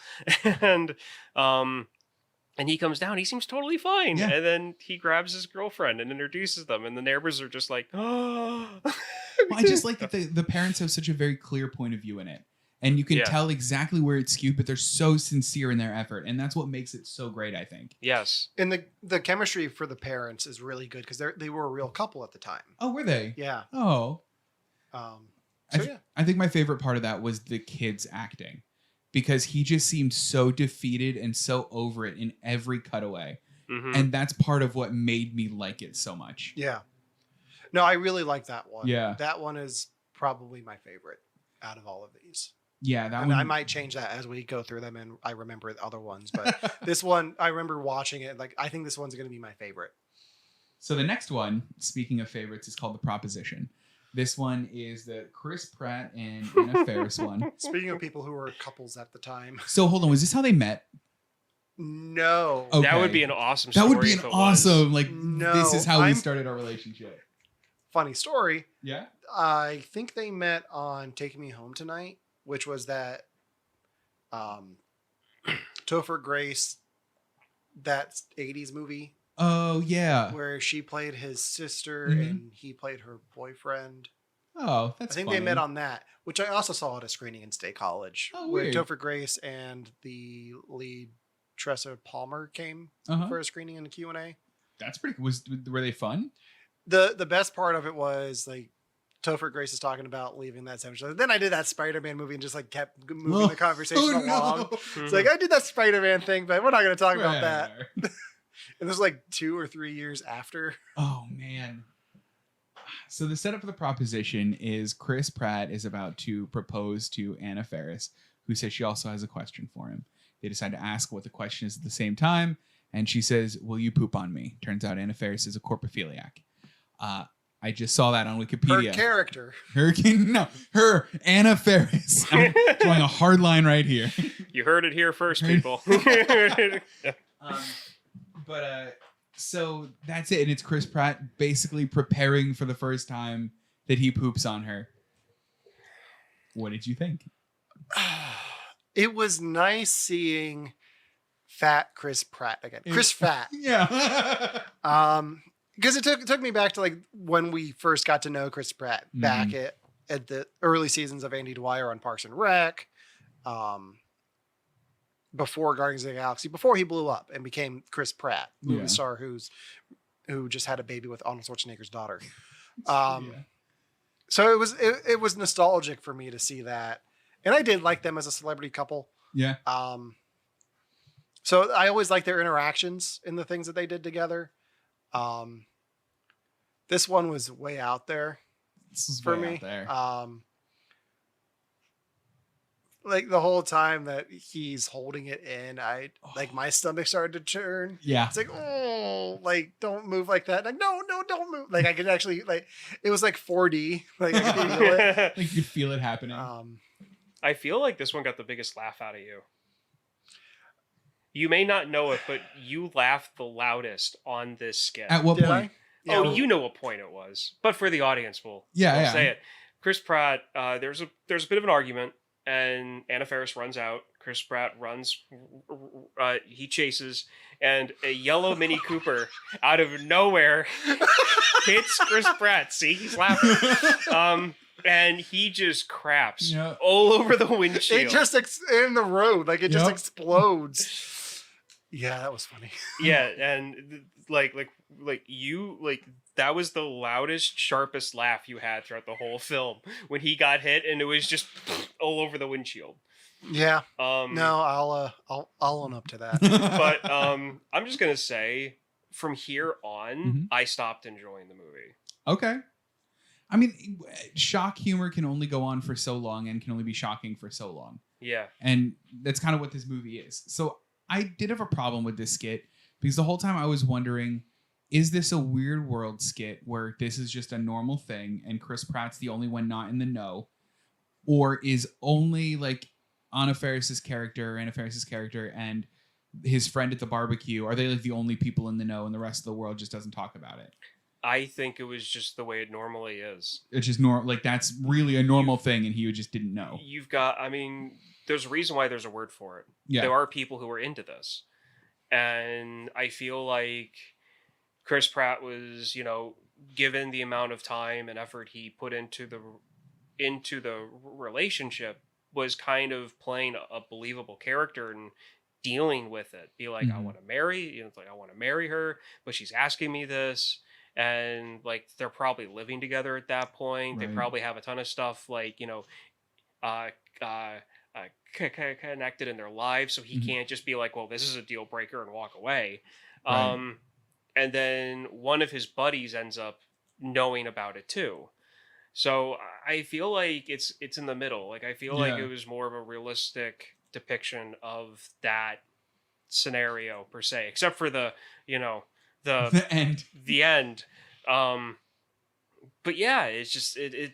Speaker 11: And he comes down, he seems totally fine.
Speaker 12: Yeah.
Speaker 11: And then he grabs his girlfriend and introduces them, and the neighbors are just like, oh.
Speaker 12: Well, I just like that the parents have such a very clear point of view in it. And you can tell exactly where it's skewed, but they're so sincere in their effort. And that's what makes it so great, I think.
Speaker 11: Yes.
Speaker 10: And the chemistry for the parents is really good because they were a real couple at the time.
Speaker 12: Oh, were they?
Speaker 10: Yeah.
Speaker 12: Oh.
Speaker 10: So
Speaker 12: I think my favorite part of that was the kids acting, because he just seemed so defeated and so over it in every cutaway.
Speaker 11: Mm-hmm.
Speaker 12: And that's part of what made me like it so much.
Speaker 10: Yeah. No, I really like that one.
Speaker 12: Yeah.
Speaker 10: That one is probably my favorite out of all of these.
Speaker 12: Yeah, that
Speaker 10: and
Speaker 12: one.
Speaker 10: I might change that as we go through them and I remember the other ones. But this one, I remember watching it. Like, I think this one's going to be my favorite.
Speaker 12: So the next one, speaking of favorites, is called The Proposition. This one is the Chris Pratt and Anna Faris one.
Speaker 10: Speaking of people who were couples at the time.
Speaker 12: So hold on, was this how they met?
Speaker 10: No.
Speaker 12: Okay.
Speaker 11: That would be an awesome story.
Speaker 12: That would be an
Speaker 11: if it
Speaker 12: awesome, like,
Speaker 10: No,
Speaker 12: this is how we started our relationship.
Speaker 10: Funny story.
Speaker 12: Yeah?
Speaker 10: I think they met on Taking Me Home Tonight, which was that Topher Grace, that 80s movie.
Speaker 12: Oh, yeah.
Speaker 10: Where she played his sister
Speaker 12: Mhm.
Speaker 10: and he played her boyfriend.
Speaker 12: Oh, that's
Speaker 10: I think
Speaker 12: funny.
Speaker 10: they met on that, which I also saw at a screening in State College.
Speaker 12: Oh,
Speaker 10: where
Speaker 12: weird.
Speaker 10: Topher Grace and the lead Tressa Palmer came
Speaker 12: Uh-huh.
Speaker 10: for a screening in the Q&A.
Speaker 12: That's pretty cool. Were they fun?
Speaker 10: The best part of it was like Topher Grace is talking about leaving that sandwich. Then I did that Spider-Man movie and just like kept moving the conversation along. It's like, I did that Spider-Man thing, but we're not going to talk about that. And this was like 2 or 3 years after.
Speaker 12: Oh, man. So the setup for The Proposition is Chris Pratt is about to propose to Anna Faris, who says she also has a question for him. They decide to ask what the question is at the same time, and she says, will you poop on me? Turns out Anna Faris is a corpophiliac. I just saw that on Wikipedia.
Speaker 10: Her character.
Speaker 12: Her Anna Faris. I'm drawing a hard line right here.
Speaker 11: You heard it here first, people.
Speaker 12: So that's it. And it's Chris Pratt basically preparing for the first time that he poops on her. What did you think?
Speaker 10: It was nice seeing fat Chris Pratt again. Chris Fat.
Speaker 12: Yeah.
Speaker 10: Because it took me back to like when we first got to know Chris Pratt back at the early seasons of Andy Dwyer on Parks and Rec. Before Guardians of the Galaxy, before he blew up and became Chris Pratt, movie star who just had a baby with Arnold Schwarzenegger's daughter. So it was nostalgic for me to see that, and I did like them as a celebrity couple.
Speaker 12: Yeah.
Speaker 10: So I always liked their interactions in the things that they did together. This one was way out there for me. Like the whole time that he's holding it in, like my stomach started to churn.
Speaker 12: Yeah.
Speaker 10: It's like, oh, like don't move like that. Like, no, don't move. Like I could actually it was like 4D. Like I could feel it.
Speaker 12: Like you could feel it happening.
Speaker 11: I feel like this one got the biggest laugh out of you. You may not know it, but you laughed the loudest on this skit.
Speaker 12: At what point?
Speaker 10: Yeah.
Speaker 11: Oh, you know what point it was. But for the audience, we'll
Speaker 12: say
Speaker 11: it. Chris Pratt, there's a bit of an argument, and Anna Faris runs out. Chris Pratt runs, he chases, and a yellow Mini Cooper out of nowhere hits Chris Pratt. See, he's laughing. And he just craps all over the windshield.
Speaker 10: It just in the road, like it just explodes. Yeah, that was funny.
Speaker 11: Yeah, and like that was the loudest, sharpest laugh you had throughout the whole film when he got hit, and it was just all over the windshield.
Speaker 10: Yeah. No, I'll own up to that.
Speaker 11: But I'm just gonna say, from here on, I stopped enjoying the movie.
Speaker 12: Okay. I mean, shock humor can only go on for so long and can only be shocking for so long.
Speaker 11: Yeah.
Speaker 12: And that's kind of what this movie is. So I did have a problem with this skit because the whole time I was wondering, is this a Weird World skit where this is just a normal thing and Chris Pratt's the only one not in the know? Or is only like Anna Faris's character and his friend at the barbecue, are they like the only people in the know and the rest of the world just doesn't talk about it?
Speaker 11: I think it was just the way it normally is.
Speaker 12: It's just like that's really a normal thing and he just didn't know.
Speaker 11: You've got, I mean, there's a reason why there's a word for it.
Speaker 12: Yeah.
Speaker 11: There are people who are into this. And I feel like Chris Pratt was, given the amount of time and effort he put into the relationship, was kind of playing a believable character and dealing with it. Be like, I want to marry, I want to marry her, but she's asking me this. And like, they're probably living together at that point. Right. They probably have a ton of stuff connected in their lives. So he can't just be like, well, this is a deal breaker and walk away. Right. And then one of his buddies ends up knowing about it too. So I feel like it's in the middle. Like, I feel like it was more of a realistic depiction of that scenario per se, except for the end. The end. But yeah, it's just it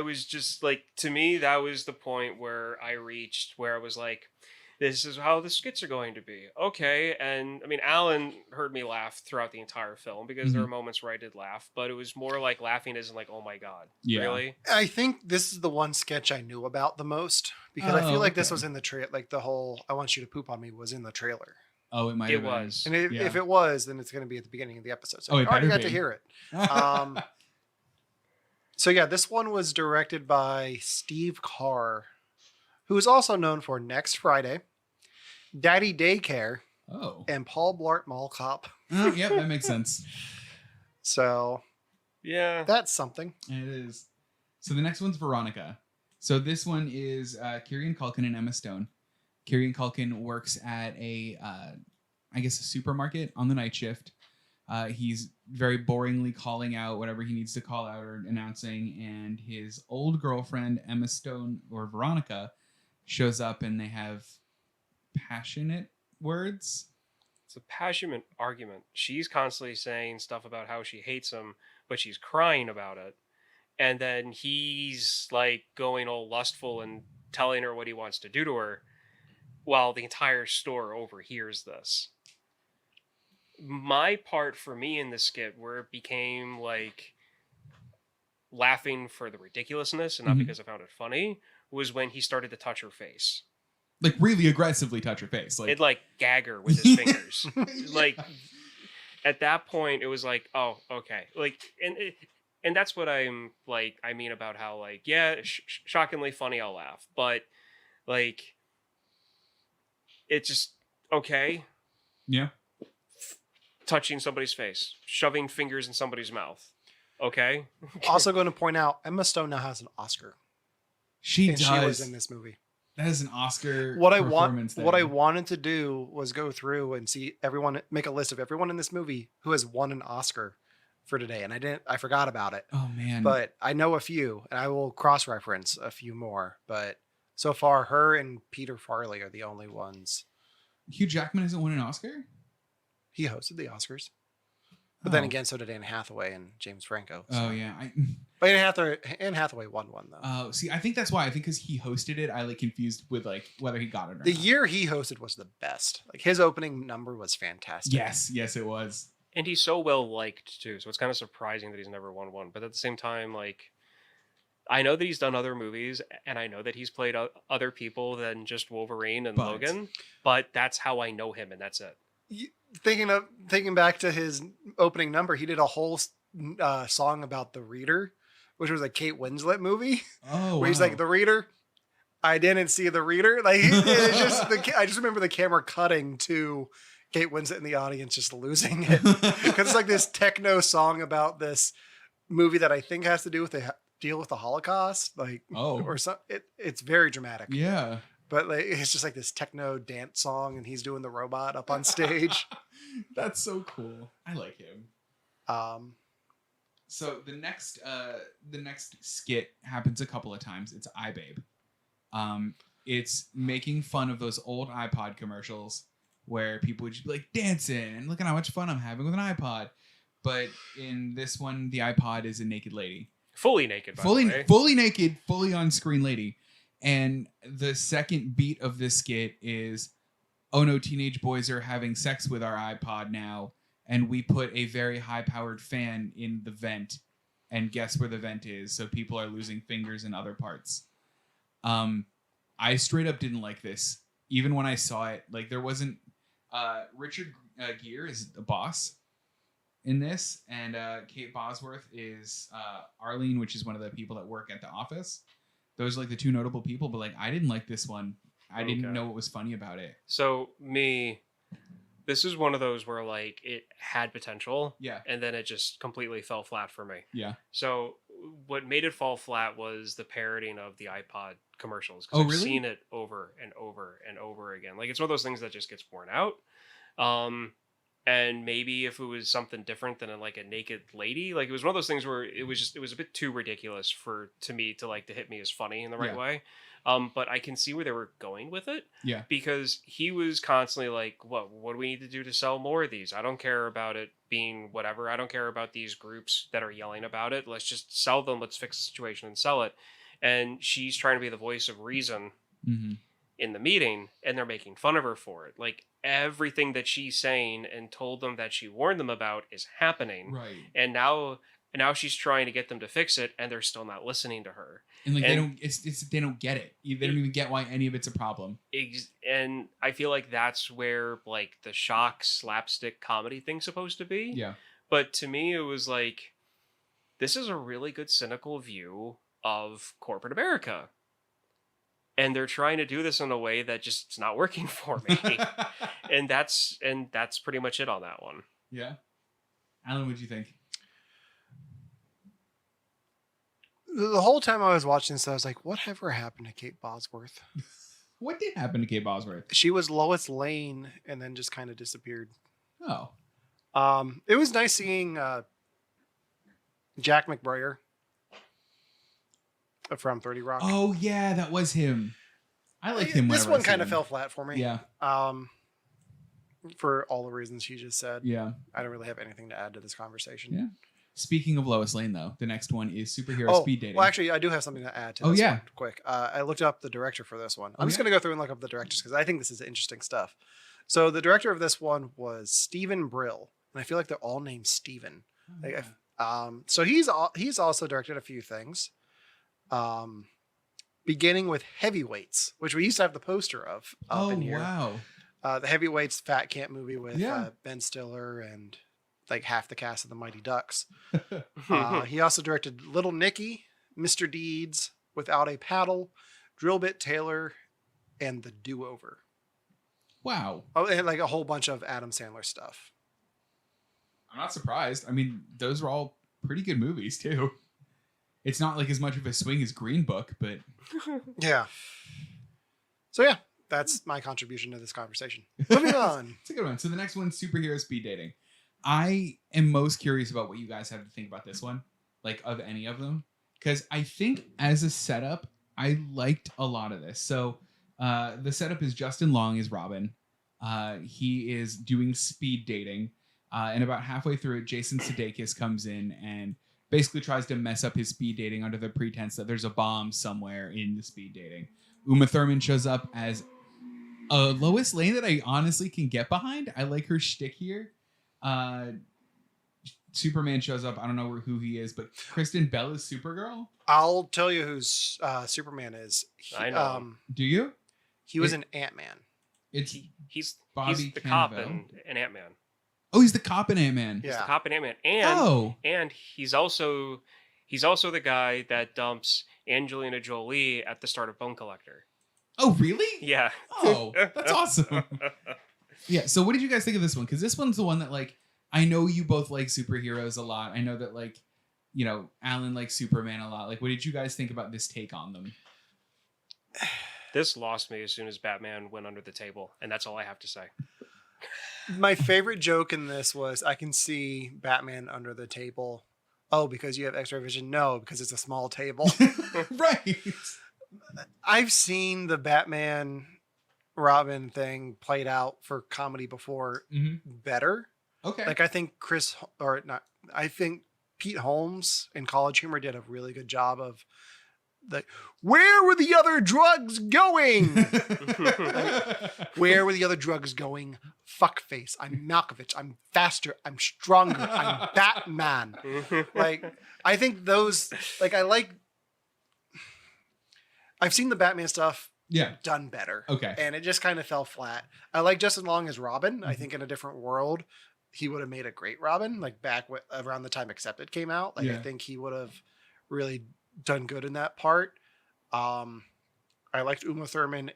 Speaker 11: was just like, to me, that was the point where I reached where I was like, this is how the skits are going to be. Okay. And I mean, Alan heard me laugh throughout the entire film because there were moments where I did laugh, but it was more like laughing isn't like, oh my God, really?
Speaker 10: I think this is the one sketch I knew about the most because I feel like this was in the trailer. Like the whole "I want you to poop on me" was in the trailer.
Speaker 12: Oh, it might.
Speaker 11: It was,
Speaker 10: and if it was, then it's going to be at the beginning of the episode. So I already got to hear it. So yeah, this one was directed by Steve Carr, who is also known for Next Friday, Daddy Daycare, and Paul Blart Mall Cop.
Speaker 12: Yep, that makes sense.
Speaker 10: So
Speaker 11: yeah,
Speaker 10: that's something.
Speaker 12: It is. So the next one's Veronica. So this one is Kieran Culkin and Emma Stone. Kieran Culkin works at a supermarket on the night shift. He's very boringly calling out whatever he needs to call out or announcing, and his old girlfriend, Emma Stone, or Veronica, shows up and they have passionate words.
Speaker 11: It's a passionate argument. She's constantly saying stuff about how she hates him, but she's crying about it. And then he's like going all lustful and telling her what he wants to do to her, while the entire store overhears this. My part for me in the skit, where it became like laughing for the ridiculousness and not because I found it funny, was when he started to touch her face.
Speaker 12: Like really aggressively touch her face.
Speaker 11: It'd like gag her with his fingers. Like at that point, it was like, oh, okay. Like, and that's what I'm like, I mean about how like, yeah, shockingly funny, I'll laugh. But like, it's just, okay.
Speaker 12: Yeah.
Speaker 10: touching somebody's face, shoving fingers in somebody's mouth. Okay.
Speaker 8: Also going to point out, Emma Stone now has an Oscar.
Speaker 12: She does.
Speaker 8: She was in this movie.
Speaker 12: That is an Oscar.
Speaker 8: What I wanted to do was go through and see everyone, make a list of everyone in this movie who has won an Oscar for today, and I forgot about it.
Speaker 12: Oh man!
Speaker 8: But I know a few, and I will cross-reference a few more. But so far, her and Peter Farley are the only ones.
Speaker 12: Hugh Jackman hasn't won an Oscar?
Speaker 8: He hosted the Oscars. But then again, so did Anne Hathaway and James Franco. So.
Speaker 12: Oh, yeah.
Speaker 8: But Anne Hathaway won one, though.
Speaker 12: Oh, see, I think that's why. I think because he hosted it, I confused with whether he got it or not.
Speaker 8: The year he hosted was the best. His opening number was fantastic.
Speaker 12: Yes, it was.
Speaker 11: And he's so well liked too, so it's kind of surprising that he's never won one. But at the same time, like, I know that he's done other movies, and I know that he's played other people than just Wolverine and Logan. But that's how I know him, and that's it.
Speaker 10: Thinking back to his opening number, he did a whole song about The Reader, which was a Kate Winslet movie.
Speaker 12: Oh,
Speaker 10: where he's like, the Reader, I didn't see the Reader. Like, it's just I just remember the camera cutting to Kate Winslet in the audience just losing it, because it's like this techno song about this movie that I think has to do with the deal with the Holocaust, like, or something. It's very dramatic.
Speaker 12: Yeah.
Speaker 10: But like, it's just like this techno dance song, and he's doing the robot up on stage.
Speaker 12: That's so cool. I like him. So the next skit happens a couple of times. It's iBabe. It's making fun of those old iPod commercials where people would just be like dancing and look at how much fun I'm having with an iPod. But in this one, the iPod is a naked lady.
Speaker 11: Fully naked, by the way.
Speaker 12: Fully naked, fully on-screen lady. And the second beat of this skit is, oh no, teenage boys are having sex with our iPod now, and we put a very high-powered fan in the vent, and guess where the vent is, so people are losing fingers and other parts. I straight up didn't like this. Even when I saw it, like, there wasn't... Richard Gere is the boss in this, and Kate Bosworth is Arlene, which is one of the people that work at the office. Those are like the two notable people, but like, I didn't like this one. I didn't know what was funny about it.
Speaker 11: So this is one of those where like it had potential, and then it just completely fell flat for me.
Speaker 12: Yeah.
Speaker 11: So what made it fall flat was the parodying of the iPod commercials.
Speaker 12: Oh, really?
Speaker 11: I've seen it over and over and over again. Like, it's one of those things that just gets worn out. And maybe if it was something different than like a naked lady, like, it was one of those things where it was a bit too ridiculous to me to hit me as funny in the right way. But I can see where they were going with it.
Speaker 12: Yeah.
Speaker 11: Because he was constantly like, what do we need to do to sell more of these? I don't care about it being whatever. I don't care about these groups that are yelling about it. Let's just sell them. Let's fix the situation and sell it. And she's trying to be the voice of reason in the meeting, and they're making fun of her for it. Like, everything that she's saying and told them that she warned them about is happening.
Speaker 12: Right.
Speaker 11: And now she's trying to get them to fix it, and they're still not listening to her.
Speaker 12: And like, they don't get it. They don't even get why any of it's a problem.
Speaker 11: And I feel like that's where like the shock slapstick comedy thing's supposed to be.
Speaker 12: Yeah.
Speaker 11: But to me, it was like, this is a really good cynical view of corporate America. And they're trying to do this in a way that just it's not working for me. and that's pretty much it on that one.
Speaker 12: Yeah. Alan, what'd you think?
Speaker 10: The whole time I was watching this, I was like, whatever happened to Kate Bosworth?
Speaker 12: What did happen to Kate Bosworth?
Speaker 10: She was Lois Lane and then just kind of disappeared.
Speaker 12: Oh.
Speaker 10: It was nice seeing Jack McBrayer from 30 Rock.
Speaker 12: Oh, yeah, that was him. I liked him.
Speaker 10: This one kind of fell flat for me.
Speaker 12: Yeah.
Speaker 10: For all the reasons you just said.
Speaker 12: Yeah.
Speaker 10: I don't really have anything to add to this conversation.
Speaker 12: Yeah. Speaking of Lois Lane, though, the next one is superhero speed dating.
Speaker 10: Well, actually, I do have something to add to this one quick. I looked up the director for this one. I'm just going to go through and look up the directors because I think this is interesting stuff. So the director of this one was Stephen Brill. And I feel like they're all named Stephen. So he's also directed a few things. Beginning with Heavyweights, which we used to have the poster of up in here.
Speaker 12: Wow.
Speaker 10: The Heavyweights Fat Camp movie with Ben Stiller and like half the cast of the Mighty Ducks. He also directed Little Nicky, Mr. Deeds, Without a Paddle, Drill Bit Taylor, and The Do-Over.
Speaker 12: Wow.
Speaker 10: Oh, and like a whole bunch of Adam Sandler stuff.
Speaker 12: I'm not surprised. I mean, those are all pretty good movies too. It's not like as much of a swing as Green Book, but
Speaker 10: yeah. So yeah, that's my contribution to this conversation. Moving on.
Speaker 12: It's a good one. So the next one's superhero speed dating. I am most curious about what you guys have to think about this one, like of any of them, because I think as a setup, I liked a lot of this. So the setup is Justin Long is Robin. He is doing speed dating, and about halfway through it, Jason Sudeikis comes in and basically tries to mess up his speed dating under the pretense that there's a bomb somewhere in the speed dating. Uma Thurman shows up as Lois Lane that I honestly can get behind. I like her shtick here. Superman shows up. I don't know who he is, but Kristen Bell is Supergirl.
Speaker 10: I'll tell you who's Superman is.
Speaker 11: I know.
Speaker 12: Do you?
Speaker 10: He was an Ant-Man.
Speaker 12: It's
Speaker 11: He's
Speaker 12: Bobby
Speaker 11: the cop
Speaker 12: Cannavale.
Speaker 11: in Ant-Man.
Speaker 12: Oh, he's the cop in Ant-Man.
Speaker 11: He's
Speaker 10: Yeah.
Speaker 11: the cop in Ant-Man. And
Speaker 12: Oh.
Speaker 11: and he's also the guy that dumps Angelina Jolie at the start of Bone Collector.
Speaker 12: Oh, really?
Speaker 11: Yeah.
Speaker 12: Oh, that's awesome. Yeah. So, what did you guys think of this one? Because this one's the one that, like, I know you both like superheroes a lot. I know that, like, you know, Alan likes Superman a lot. Like, what did you guys think about this take on them?
Speaker 11: This lost me as soon as Batman went under the table, and that's all I have to say.
Speaker 10: My favorite joke in this was, I can see Batman under the table. Oh, because you have X-ray vision? No, because it's a small table.
Speaker 12: Right.
Speaker 10: I've seen the Batman Robin thing played out for comedy before better.
Speaker 12: Okay.
Speaker 10: Like, I think I think Pete Holmes in College Humor did a really good job of where were the other drugs going? Where were the other drugs going? Fuckface. I'm Malkovich. I'm faster. I'm stronger. I'm Batman. Like, I think those, like, I've seen the Batman stuff done better.
Speaker 12: Okay.
Speaker 10: And it just kind of fell flat. I like Justin Long as Robin. I think in a different world, he would have made a great Robin, like back around the time Accepted came out. Like, I think he would have really done good in that part. I liked Uma Thurman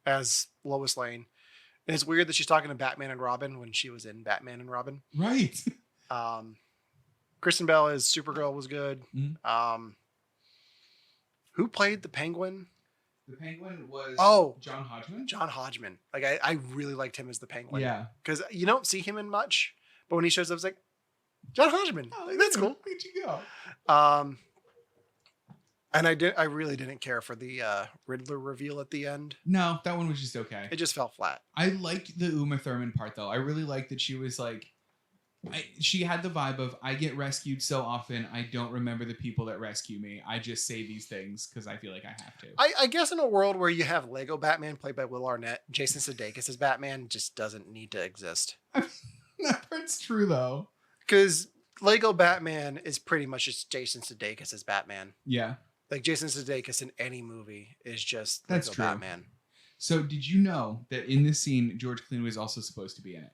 Speaker 10: as Lois Lane. And it's weird that she's talking to Batman and Robin when she was in Batman and Robin.
Speaker 12: Right.
Speaker 10: Kristen Bell as Supergirl was good.
Speaker 12: Mm-hmm.
Speaker 10: Who played the Penguin?
Speaker 12: The Penguin was John Hodgman.
Speaker 10: John Hodgman. Like, I really liked him as the Penguin.
Speaker 12: Yeah.
Speaker 10: Because you don't see him in much, but when he shows up, it's like, John Hodgman.
Speaker 12: Oh,
Speaker 10: Like, that's cool.
Speaker 12: Where'd you go?
Speaker 10: And I really didn't care for the Riddler reveal at the end.
Speaker 12: No, that one was just okay.
Speaker 10: It just fell flat.
Speaker 12: I liked the Uma Thurman part, though. I really liked that she was like, she had the vibe of, I get rescued so often, I don't remember the people that rescue me. I just say these things because I feel like I have to.
Speaker 10: I guess in a world where you have Lego Batman played by Will Arnett, Jason Sudeikis as Batman just doesn't need to exist.
Speaker 12: That part's true, though.
Speaker 10: Because Lego Batman is pretty much just Jason Sudeikis as Batman.
Speaker 12: Yeah.
Speaker 10: Like, Jason Sudeikis in any movie is just
Speaker 12: That's
Speaker 10: Lego
Speaker 12: true.
Speaker 10: Batman.
Speaker 12: So did you know that in this scene, George Clooney was also supposed to be in it?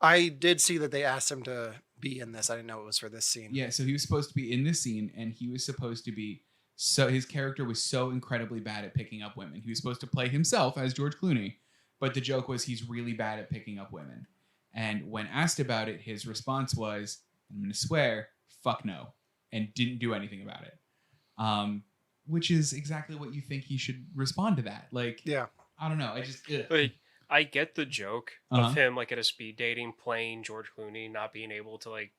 Speaker 10: I did see that they asked him to be in this. I didn't know it was for this scene.
Speaker 12: Yeah, so he was supposed to be in this scene, and he was supposed to be, so his character was so incredibly bad at picking up women. He was supposed to play himself as George Clooney, but the joke was he's really bad at picking up women. And when asked about it, his response was, I'm going to swear, fuck no, and didn't do anything about it. Which is exactly what you think he should respond to that. Like,
Speaker 10: yeah,
Speaker 12: I don't know. I just,
Speaker 11: like, I get the joke
Speaker 12: Uh-huh.
Speaker 11: of him like at a speed dating playing George Clooney, not being able to like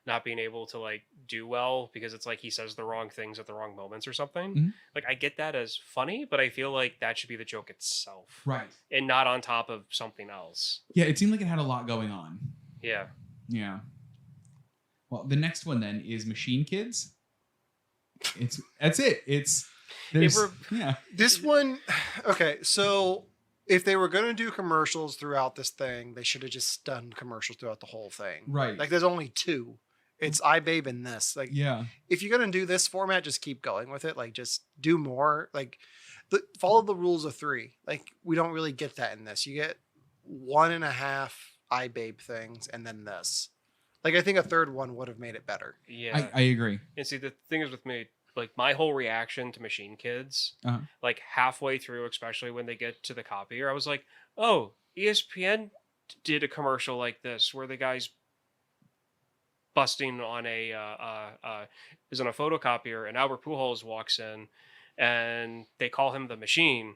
Speaker 11: not being able to like do well because it's like he says the wrong things at the wrong moments or something.
Speaker 12: Mhm.
Speaker 11: Like, I get that as funny, but I feel like that should be the joke itself,
Speaker 12: right.
Speaker 11: and not on top of something else.
Speaker 12: Yeah, it seemed like it had a lot going on.
Speaker 11: Yeah.
Speaker 12: Yeah. Well, the next one then is Machine Kids. That's it. Yeah.
Speaker 10: This one, okay, so if they were going to do commercials throughout this thing, they should have just done commercials throughout the whole thing.
Speaker 12: Right.
Speaker 10: Like, there's only two. It's iBabe and this. Like,
Speaker 12: Yeah.
Speaker 10: if you're going to do this format, just keep going with it. Like, just do more. Like, follow the rules of 3. Like, we don't really get that in this. You get 1.5 iBabe things and then this. Like, I think a third one would have made it better.
Speaker 11: Yeah.
Speaker 12: I agree.
Speaker 11: And see, the thing is with me, like, my whole reaction to Machine Kids,
Speaker 12: Uh-huh.
Speaker 11: like halfway through, especially when they get to the copier, I was like, oh, ESPN did a commercial like this where the guy's busting on is on a photocopier, and Albert Pujols walks in and they call him the Machine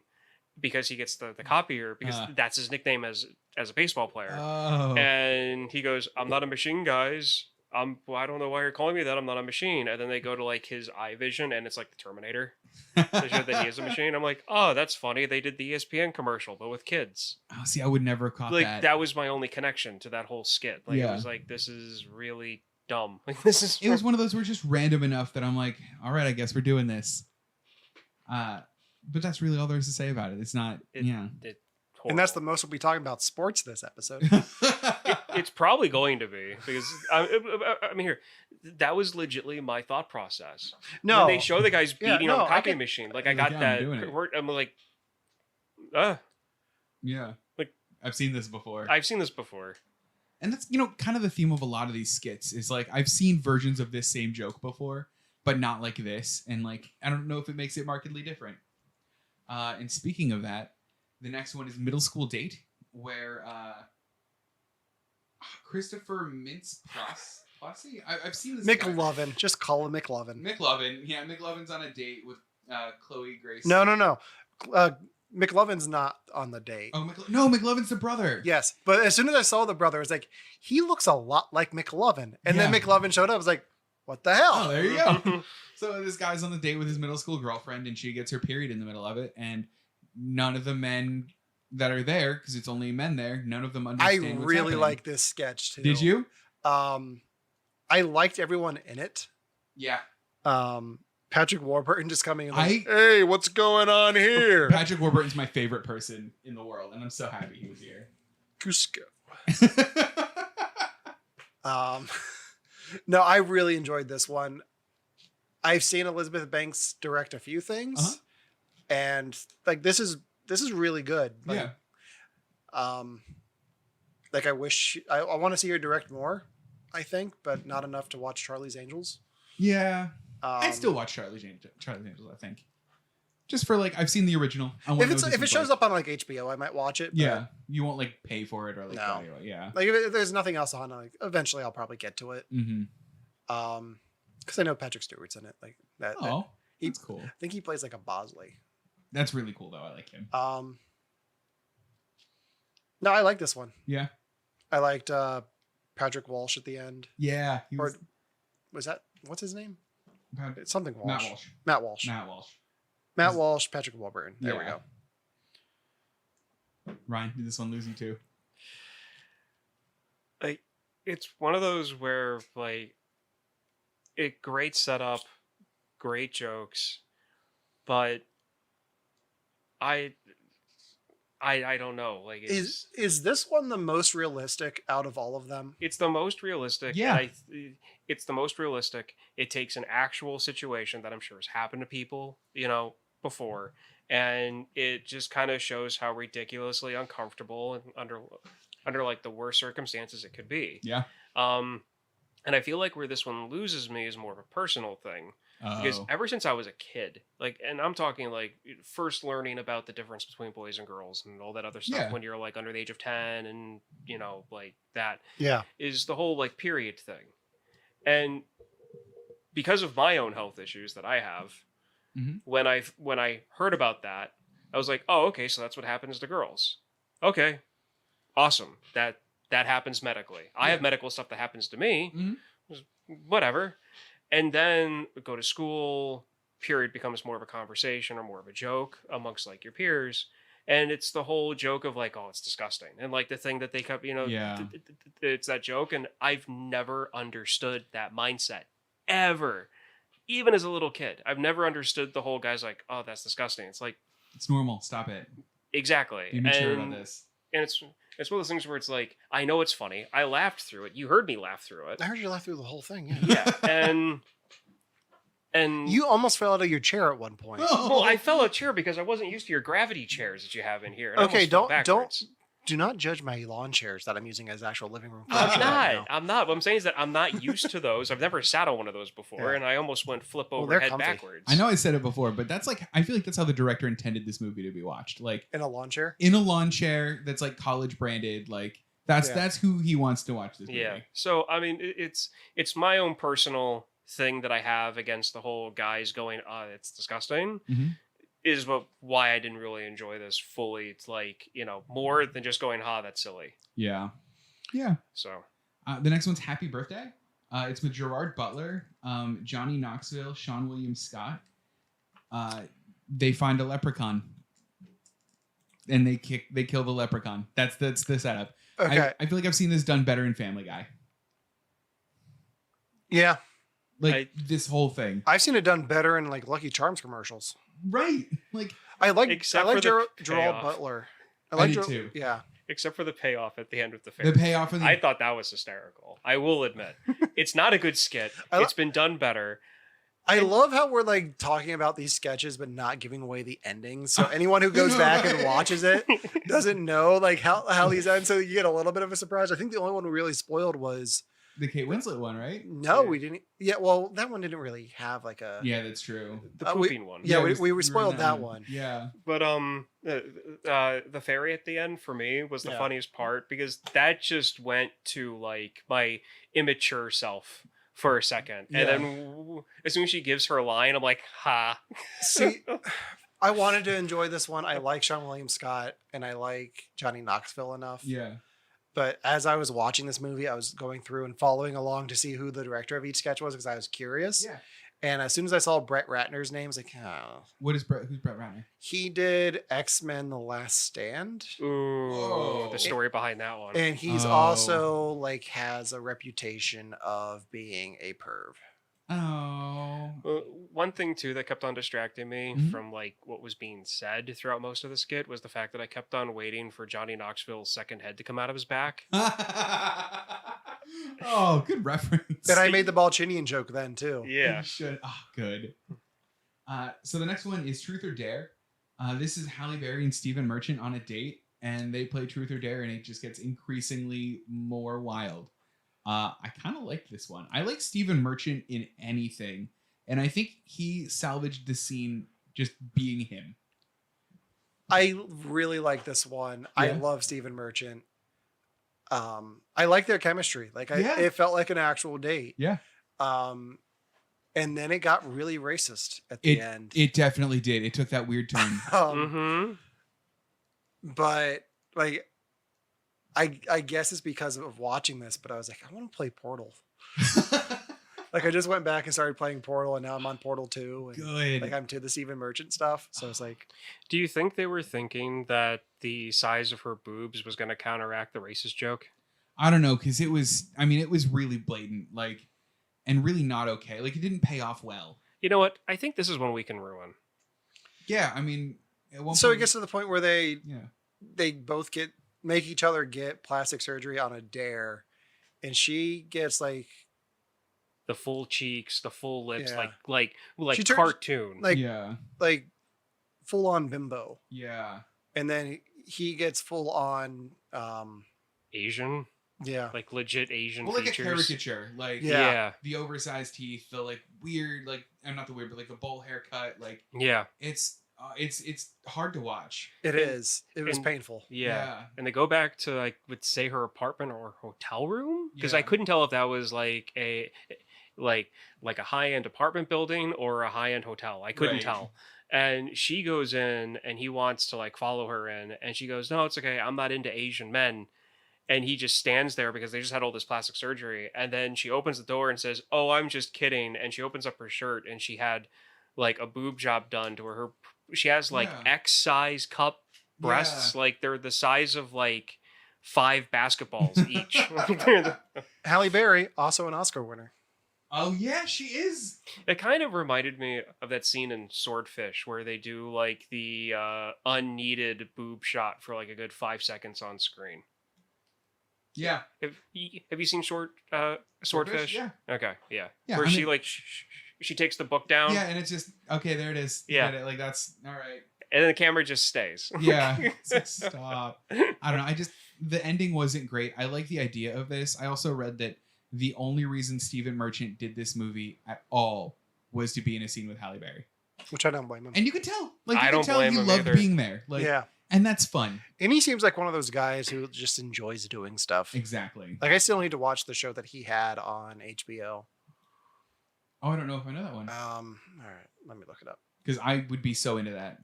Speaker 11: because he gets the copier because that's his nickname as a baseball player.
Speaker 12: Oh.
Speaker 11: And he goes, I'm not a machine, guys. Well, I don't know why you're calling me that. I'm not a machine. And then they go to like his eye vision, and it's like the Terminator. They show that he is a machine. I'm like, oh, that's funny. They did the ESPN commercial, but with kids.
Speaker 12: Oh, see, I would never have caught
Speaker 11: Like,
Speaker 12: that.
Speaker 11: that was my only connection to that whole skit. Like,
Speaker 12: Yeah.
Speaker 11: it was like, this is really dumb. Like, this is.
Speaker 12: It was one of those where just random enough that I'm like, all right, I guess we're doing this. But that's really all there is to say about it. It's not, yeah.
Speaker 10: And that's the most we'll be talking about sports this episode.
Speaker 11: It's probably going to be because I mean, here, that was legitly my thought process.
Speaker 10: No,
Speaker 11: when they show the guys beating on the
Speaker 10: I
Speaker 11: copy
Speaker 10: can-
Speaker 11: machine, like I
Speaker 12: Like,
Speaker 11: got
Speaker 12: yeah, I'm
Speaker 11: that.
Speaker 12: doing it.
Speaker 11: I'm like,
Speaker 12: Yeah.
Speaker 11: Like,
Speaker 12: I've seen this before.
Speaker 11: I've seen this before.
Speaker 12: And that's, kind of the theme of a lot of these skits is like, I've seen versions of this same joke before, but not like this. And like, I don't know if it makes it markedly different. And speaking of that, the next one is Middle School Date, where Christopher Mintz-Plasse? I've seen this guy.
Speaker 10: McLovin. Just call him McLovin.
Speaker 12: McLovin. Yeah, McLovin's on a date with Chloe Grace.
Speaker 10: No. McLovin's not on the date.
Speaker 12: Oh, no, McLovin's the brother.
Speaker 10: Yes, but as soon as I saw the brother, I was like, he looks a lot like McLovin. And then
Speaker 12: Yeah.
Speaker 10: McLovin showed up. I was like, what the hell?
Speaker 12: Oh, there you go. So this guy's on the date with his middle school girlfriend, and she gets her period in the middle of it, and none of the men that are there, because it's only men there, none of them
Speaker 10: I
Speaker 12: understand what's
Speaker 10: really
Speaker 12: happening.
Speaker 10: like this sketch too.
Speaker 12: Did you?
Speaker 10: I liked everyone in it.
Speaker 12: Yeah.
Speaker 10: Patrick Warburton just coming in
Speaker 12: I-
Speaker 10: like, hey, what's going on here?
Speaker 12: Patrick Warburton's my favorite person in the world, and I'm so happy he was here.
Speaker 10: Cusco. No, I really enjoyed this one. I've seen Elizabeth Banks direct a few things, and like this is really good. Like,
Speaker 12: Yeah.
Speaker 10: Like I wish I want to see her direct more. I think, but not enough to watch Charlie's Angels.
Speaker 12: Yeah. I still watch Charlie's Angels, I think. Just for like, I've seen the original. I wanna know what
Speaker 10: If
Speaker 12: this
Speaker 10: it
Speaker 12: is
Speaker 10: shows
Speaker 12: like.
Speaker 10: up on like HBO, I might watch it. But
Speaker 12: Yeah. You won't like pay for it or like,
Speaker 10: No.
Speaker 12: yeah.
Speaker 10: like if there's nothing else on, like eventually I'll probably get to it.
Speaker 12: Mm-hmm.
Speaker 10: Because I know Patrick Stewart's in it. Like that.
Speaker 12: Oh,
Speaker 10: he-
Speaker 12: that's cool.
Speaker 10: I think he plays like a Bosley.
Speaker 12: That's really cool though. I like him.
Speaker 10: No, I like this one.
Speaker 12: Yeah.
Speaker 10: I liked Patrick Walsh at the end.
Speaker 12: Yeah. He
Speaker 10: Or
Speaker 12: was,
Speaker 10: was that what's his name?
Speaker 12: Pat-
Speaker 10: It's something Walsh.
Speaker 12: Matt Walsh.
Speaker 10: Matt Walsh.
Speaker 12: Matt Walsh.
Speaker 10: Matt Walsh. Patrick Warburton. There we
Speaker 12: Yeah.
Speaker 10: go.
Speaker 12: Ryan, did this one lose you too?
Speaker 11: Like, it's one of those where like, great setup, great jokes, but I don't know. Like,
Speaker 10: Is this one the most realistic out of all of them?
Speaker 11: it's the most realistic.
Speaker 12: Yeah.
Speaker 11: It's the most realistic. It takes an actual situation that I'm sure has happened to people, before, and it just kind of shows how ridiculously uncomfortable and under like the worst circumstances it could be.
Speaker 12: Yeah.
Speaker 11: And I feel like where this one loses me is more of a personal thing. Because
Speaker 12: Oh.
Speaker 11: ever since I was a kid, like, and I'm talking like first learning about the difference between boys and girls and all that other stuff
Speaker 12: Yeah.
Speaker 11: when you're like under the age of 10 and, like that
Speaker 10: Yeah.
Speaker 11: is the whole like period thing. And because of my own health issues that I have,
Speaker 12: Mhm.
Speaker 11: when I heard about that, I was like, oh, okay, so that's what happens to girls. Okay, awesome. That happens medically. I have medical stuff that happens to me.
Speaker 12: Mhm.
Speaker 11: Whatever. And then go to school, period becomes more of a conversation or more of a joke amongst like your peers. And it's the whole joke of like, oh, it's disgusting. And like the thing that they kept,
Speaker 12: Yeah.
Speaker 11: it's that joke. And I've never understood that mindset ever. Even as a little kid, I've never understood the whole guy's like, oh, that's disgusting. It's like,
Speaker 12: It's normal. Stop it.
Speaker 11: exactly.
Speaker 12: Be mature
Speaker 11: and,
Speaker 12: on this.
Speaker 11: And it's one of those things where it's like, I know it's funny. I laughed through it. You heard me laugh through it.
Speaker 10: I heard you laugh through the whole thing. Yeah.
Speaker 11: Yeah. And
Speaker 10: You almost fell out of your chair at one point.
Speaker 11: well, I fell a chair because I wasn't used to your gravity chairs that you have in here. And I
Speaker 10: Okay,
Speaker 11: almost fell
Speaker 10: don't
Speaker 11: backwards.
Speaker 10: do not judge my lawn chairs that I'm using as actual living room.
Speaker 11: I'm
Speaker 10: furniture right now.
Speaker 11: not. What I'm saying is that I'm not used to those. I've never sat on one of those before,
Speaker 10: Yeah.
Speaker 11: and I almost went flip
Speaker 10: Well,
Speaker 11: over
Speaker 10: they're
Speaker 11: head
Speaker 10: comfy.
Speaker 11: backwards.
Speaker 12: I know I said it before, but that's like, I feel like that's how the director intended this movie to be watched. Like
Speaker 10: In a lawn chair.
Speaker 12: in a lawn chair that's like college branded. Like that's who he wants to watch this movie.
Speaker 11: Yeah. So I mean, it's my own personal thing that I have against the whole guys going, "Oh, it's disgusting."
Speaker 12: Mhm.
Speaker 11: Is why I didn't really enjoy this fully. It's like more than just going, "Ha, that's silly."
Speaker 12: Yeah. Yeah.
Speaker 11: So
Speaker 12: The next one's Happy Birthday. It's with Gerard Butler, Johnny Knoxville, Sean William Scott. They find a leprechaun, and they kill the leprechaun. That's the setup.
Speaker 10: Okay.
Speaker 12: I feel like I've seen this done better in Family Guy.
Speaker 10: Yeah.
Speaker 12: Like this whole thing.
Speaker 10: I've seen it done better in like Lucky Charms commercials.
Speaker 12: Right. Like
Speaker 10: I like
Speaker 11: Except
Speaker 10: I like
Speaker 11: for the
Speaker 10: Gerald
Speaker 11: payoff.
Speaker 10: Butler.
Speaker 12: I
Speaker 10: like
Speaker 12: did
Speaker 10: Gerald-
Speaker 12: too.
Speaker 10: Yeah.
Speaker 11: except for the payoff at the end of the
Speaker 12: The
Speaker 11: fair.
Speaker 12: payoff of the
Speaker 11: I thought that was hysterical. I will admit, it's not a good skit. It's been done better.
Speaker 10: I love how we're like talking about these sketches, but not giving away the endings. So anyone who goes back and watches it doesn't know like how these end. So you get a little bit of a surprise. I think the only one we really spoiled was
Speaker 12: the Kate Winslet one, right?
Speaker 10: no, we didn't. Yeah, well, that one didn't really have like a.
Speaker 12: Yeah, that's true.
Speaker 11: The pooping one.
Speaker 10: Yeah, we
Speaker 12: were
Speaker 10: spoiled
Speaker 12: in
Speaker 10: that one.
Speaker 12: Yeah,
Speaker 11: But the fairy at the end for me was the funniest part because that just went to like my immature self for a second, and then as soon as she gives her line, I'm like, ha.
Speaker 10: See, I wanted to enjoy this one. I like Sean William Scott and I like Johnny Knoxville enough.
Speaker 12: yeah.
Speaker 10: But as I was watching this movie, I was going through and following along to see who the director of each sketch was because I was curious.
Speaker 12: Yeah.
Speaker 10: And as soon as I saw Brett Ratner's name, I was like, oh.
Speaker 12: Who's Brett Ratner?
Speaker 10: He did X-Men The Last Stand.
Speaker 11: Ooh,
Speaker 12: Whoa.
Speaker 11: the story behind that one.
Speaker 10: And he's also like has a reputation of being a perv.
Speaker 12: Oh.
Speaker 11: One thing too that kept on distracting me
Speaker 12: Mhm.
Speaker 11: from like what was being said throughout most of the skit was the fact that I kept on waiting for Johnny Knoxville's second head to come out of his back.
Speaker 12: Oh, good reference.
Speaker 10: And I made the Balchinian joke then too.
Speaker 11: Yeah.
Speaker 12: You should. Oh, good. So the next one is Truth or Dare. This is Halle Berry and Stephen Merchant on a date, and they play Truth or Dare, and it just gets increasingly more wild. I kind of like this one. I like Stephen Merchant in anything, and I think he salvaged the scene just being him.
Speaker 10: I really like this one. I
Speaker 12: Yeah.
Speaker 10: love Stephen Merchant. I like their chemistry. Like it felt like an actual date.
Speaker 12: Yeah.
Speaker 10: And then it got really racist at the end.
Speaker 12: It definitely did. It took that weird turn.
Speaker 10: But like, I guess it's because of watching this, but I was like, I want to play Portal. Like I just went back and started playing Portal, and now I'm on Portal 2. And
Speaker 12: Good.
Speaker 10: like I'm to the Stephen Merchant stuff. So it's like,
Speaker 11: Do you think they were thinking that the size of her boobs was going to counteract the racist joke?
Speaker 12: I don't know, because it was really blatant, like, and really not okay. Like, it didn't pay off well.
Speaker 11: You know what? I think this is one we can ruin.
Speaker 12: Yeah, I mean, at one
Speaker 10: so
Speaker 12: point,
Speaker 10: it gets to the point where they
Speaker 12: yeah.
Speaker 10: both make each other get plastic surgery on a dare, and she gets like
Speaker 11: The full cheeks, the full lips,
Speaker 10: Yeah.
Speaker 11: like
Speaker 10: She turns-
Speaker 11: cartoon.
Speaker 10: like
Speaker 12: Yeah.
Speaker 10: like full on bimbo,
Speaker 12: Yeah.
Speaker 10: and then he gets full on
Speaker 11: Asian,
Speaker 10: yeah,
Speaker 11: like legit Asian
Speaker 12: Well, like
Speaker 11: features.
Speaker 12: a caricature, like
Speaker 11: Yeah.
Speaker 12: the oversized teeth, the like weird, like I'm not the weird, but like the bowl haircut, like
Speaker 11: Yeah.
Speaker 12: it's hard to watch.
Speaker 10: it is. It was
Speaker 11: and-
Speaker 10: painful.
Speaker 11: Yeah. And they go back to like would say her apartment or hotel room because I
Speaker 12: Yeah.
Speaker 11: couldn't tell if that was like a high-end apartment building or a high-end hotel. I couldn't
Speaker 12: Right.
Speaker 11: tell. And she goes in and he wants to like follow her in and she goes, "No, it's okay. I'm not into Asian men." And he just stands there because they just had all this plastic surgery. And then she opens the door and says, "Oh, I'm just kidding." And she opens up her shirt and she had like a boob job done to her. She has like
Speaker 12: Yeah.
Speaker 11: X size cup breasts. Like they're the size of like 5 basketballs each.
Speaker 10: Halle Berry, also an Oscar winner.
Speaker 12: Oh yeah, she is.
Speaker 11: It kind of reminded me of that scene in Swordfish where they do like the unneeded boob shot for like a good 5 seconds on screen.
Speaker 12: Yeah.
Speaker 11: Have you seen Swordfish?
Speaker 12: Yeah.
Speaker 11: Okay, yeah.
Speaker 12: Yeah,
Speaker 11: Where
Speaker 12: I
Speaker 11: she
Speaker 12: mean-
Speaker 11: like she takes the book down.
Speaker 12: Yeah, and it's just okay. There it is. You
Speaker 11: Yeah.
Speaker 12: get it. Like that's all right.
Speaker 11: And then the camera just stays.
Speaker 12: Yeah. It's like, stop. I don't know. The ending wasn't great. I like the idea of this. I also read that the only reason Stephen Merchant did this movie at all was to be in a scene with Halle Berry.
Speaker 10: Which I don't blame him.
Speaker 12: And you could tell. Like
Speaker 11: I
Speaker 12: you
Speaker 11: don't
Speaker 12: could tell
Speaker 11: blame
Speaker 12: he
Speaker 11: him
Speaker 12: loved
Speaker 11: either.
Speaker 12: being there. Like
Speaker 10: Yeah.
Speaker 12: and that's fun.
Speaker 10: And he seems like one of those guys who just enjoys doing stuff.
Speaker 12: Exactly.
Speaker 10: Like I still need to watch the show that he had on HBO.
Speaker 12: Oh, I don't know if I know that one.
Speaker 10: All right, let me look it up.
Speaker 12: Because I would be so into that.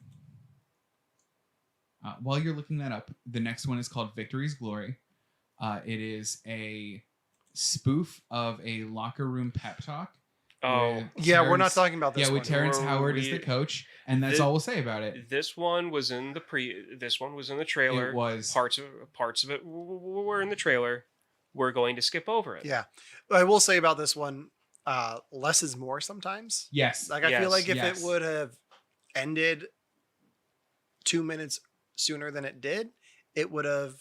Speaker 12: While you're looking that up, the next one is called Victory's Glory. It is a spoof of a locker room pep talk.
Speaker 11: Oh.
Speaker 12: with
Speaker 10: Yeah, we're not
Speaker 12: Terrence-
Speaker 10: talking about this
Speaker 12: Yeah, with
Speaker 10: one.
Speaker 12: Terrence
Speaker 11: Were
Speaker 12: Howard as
Speaker 11: we-
Speaker 12: the coach, and that's all we'll say about it.
Speaker 11: This one was in the This one was in the trailer.
Speaker 12: It was.
Speaker 11: Parts of it were in the trailer. We're going to skip over it.
Speaker 10: Yeah, I will say about this one, less is more sometimes.
Speaker 12: Yes.
Speaker 10: Like I
Speaker 11: Yes,
Speaker 10: feel like if
Speaker 12: yes.
Speaker 10: it would have ended 2 minutes sooner than it did, it would have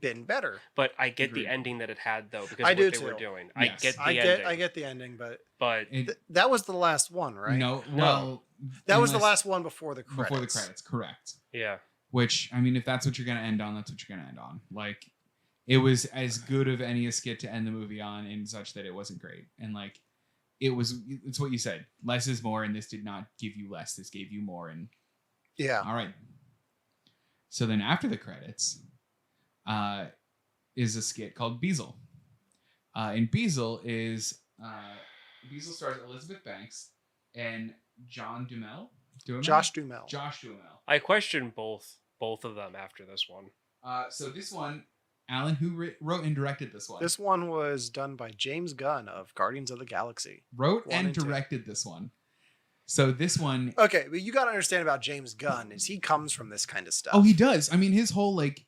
Speaker 10: been better.
Speaker 11: But I get
Speaker 12: Agreed.
Speaker 11: the ending that it had though because
Speaker 10: I
Speaker 11: of
Speaker 10: do
Speaker 11: what they were
Speaker 10: too.
Speaker 11: doing.
Speaker 12: Yes.
Speaker 11: I get the ending.
Speaker 10: I get the ending, but
Speaker 11: But
Speaker 10: that was the last one, right?
Speaker 12: No, well,
Speaker 10: That was the
Speaker 12: unless-
Speaker 10: last one before the credits.
Speaker 12: before the credits, correct.
Speaker 11: yeah.
Speaker 12: Which, I mean, if that's what you're gonna end on, that's what you're gonna end on. Like, it was as good of any a skit to end the movie on, in such that it wasn't great, and like, it's what you said. Less is more, and this did not give you less. This gave you more, and
Speaker 10: Yeah.
Speaker 12: all right. So then after the credits, is a skit called Beazle. And Beazle stars Elizabeth Banks and John Duhamel.
Speaker 10: Josh Duhamel.
Speaker 12: Josh Duhamel.
Speaker 11: I questioned both of them after this one.
Speaker 12: So this one, Alan, who wrote and directed this one?
Speaker 10: This one was done by James Gunn of Guardians of the Galaxy.
Speaker 12: Wrote
Speaker 10: One
Speaker 12: and
Speaker 10: and two.
Speaker 12: directed this one. So this one,
Speaker 10: Okay, but you got to understand about James Gunn is he comes from this kind of stuff.
Speaker 12: oh, he does. I mean, his whole like,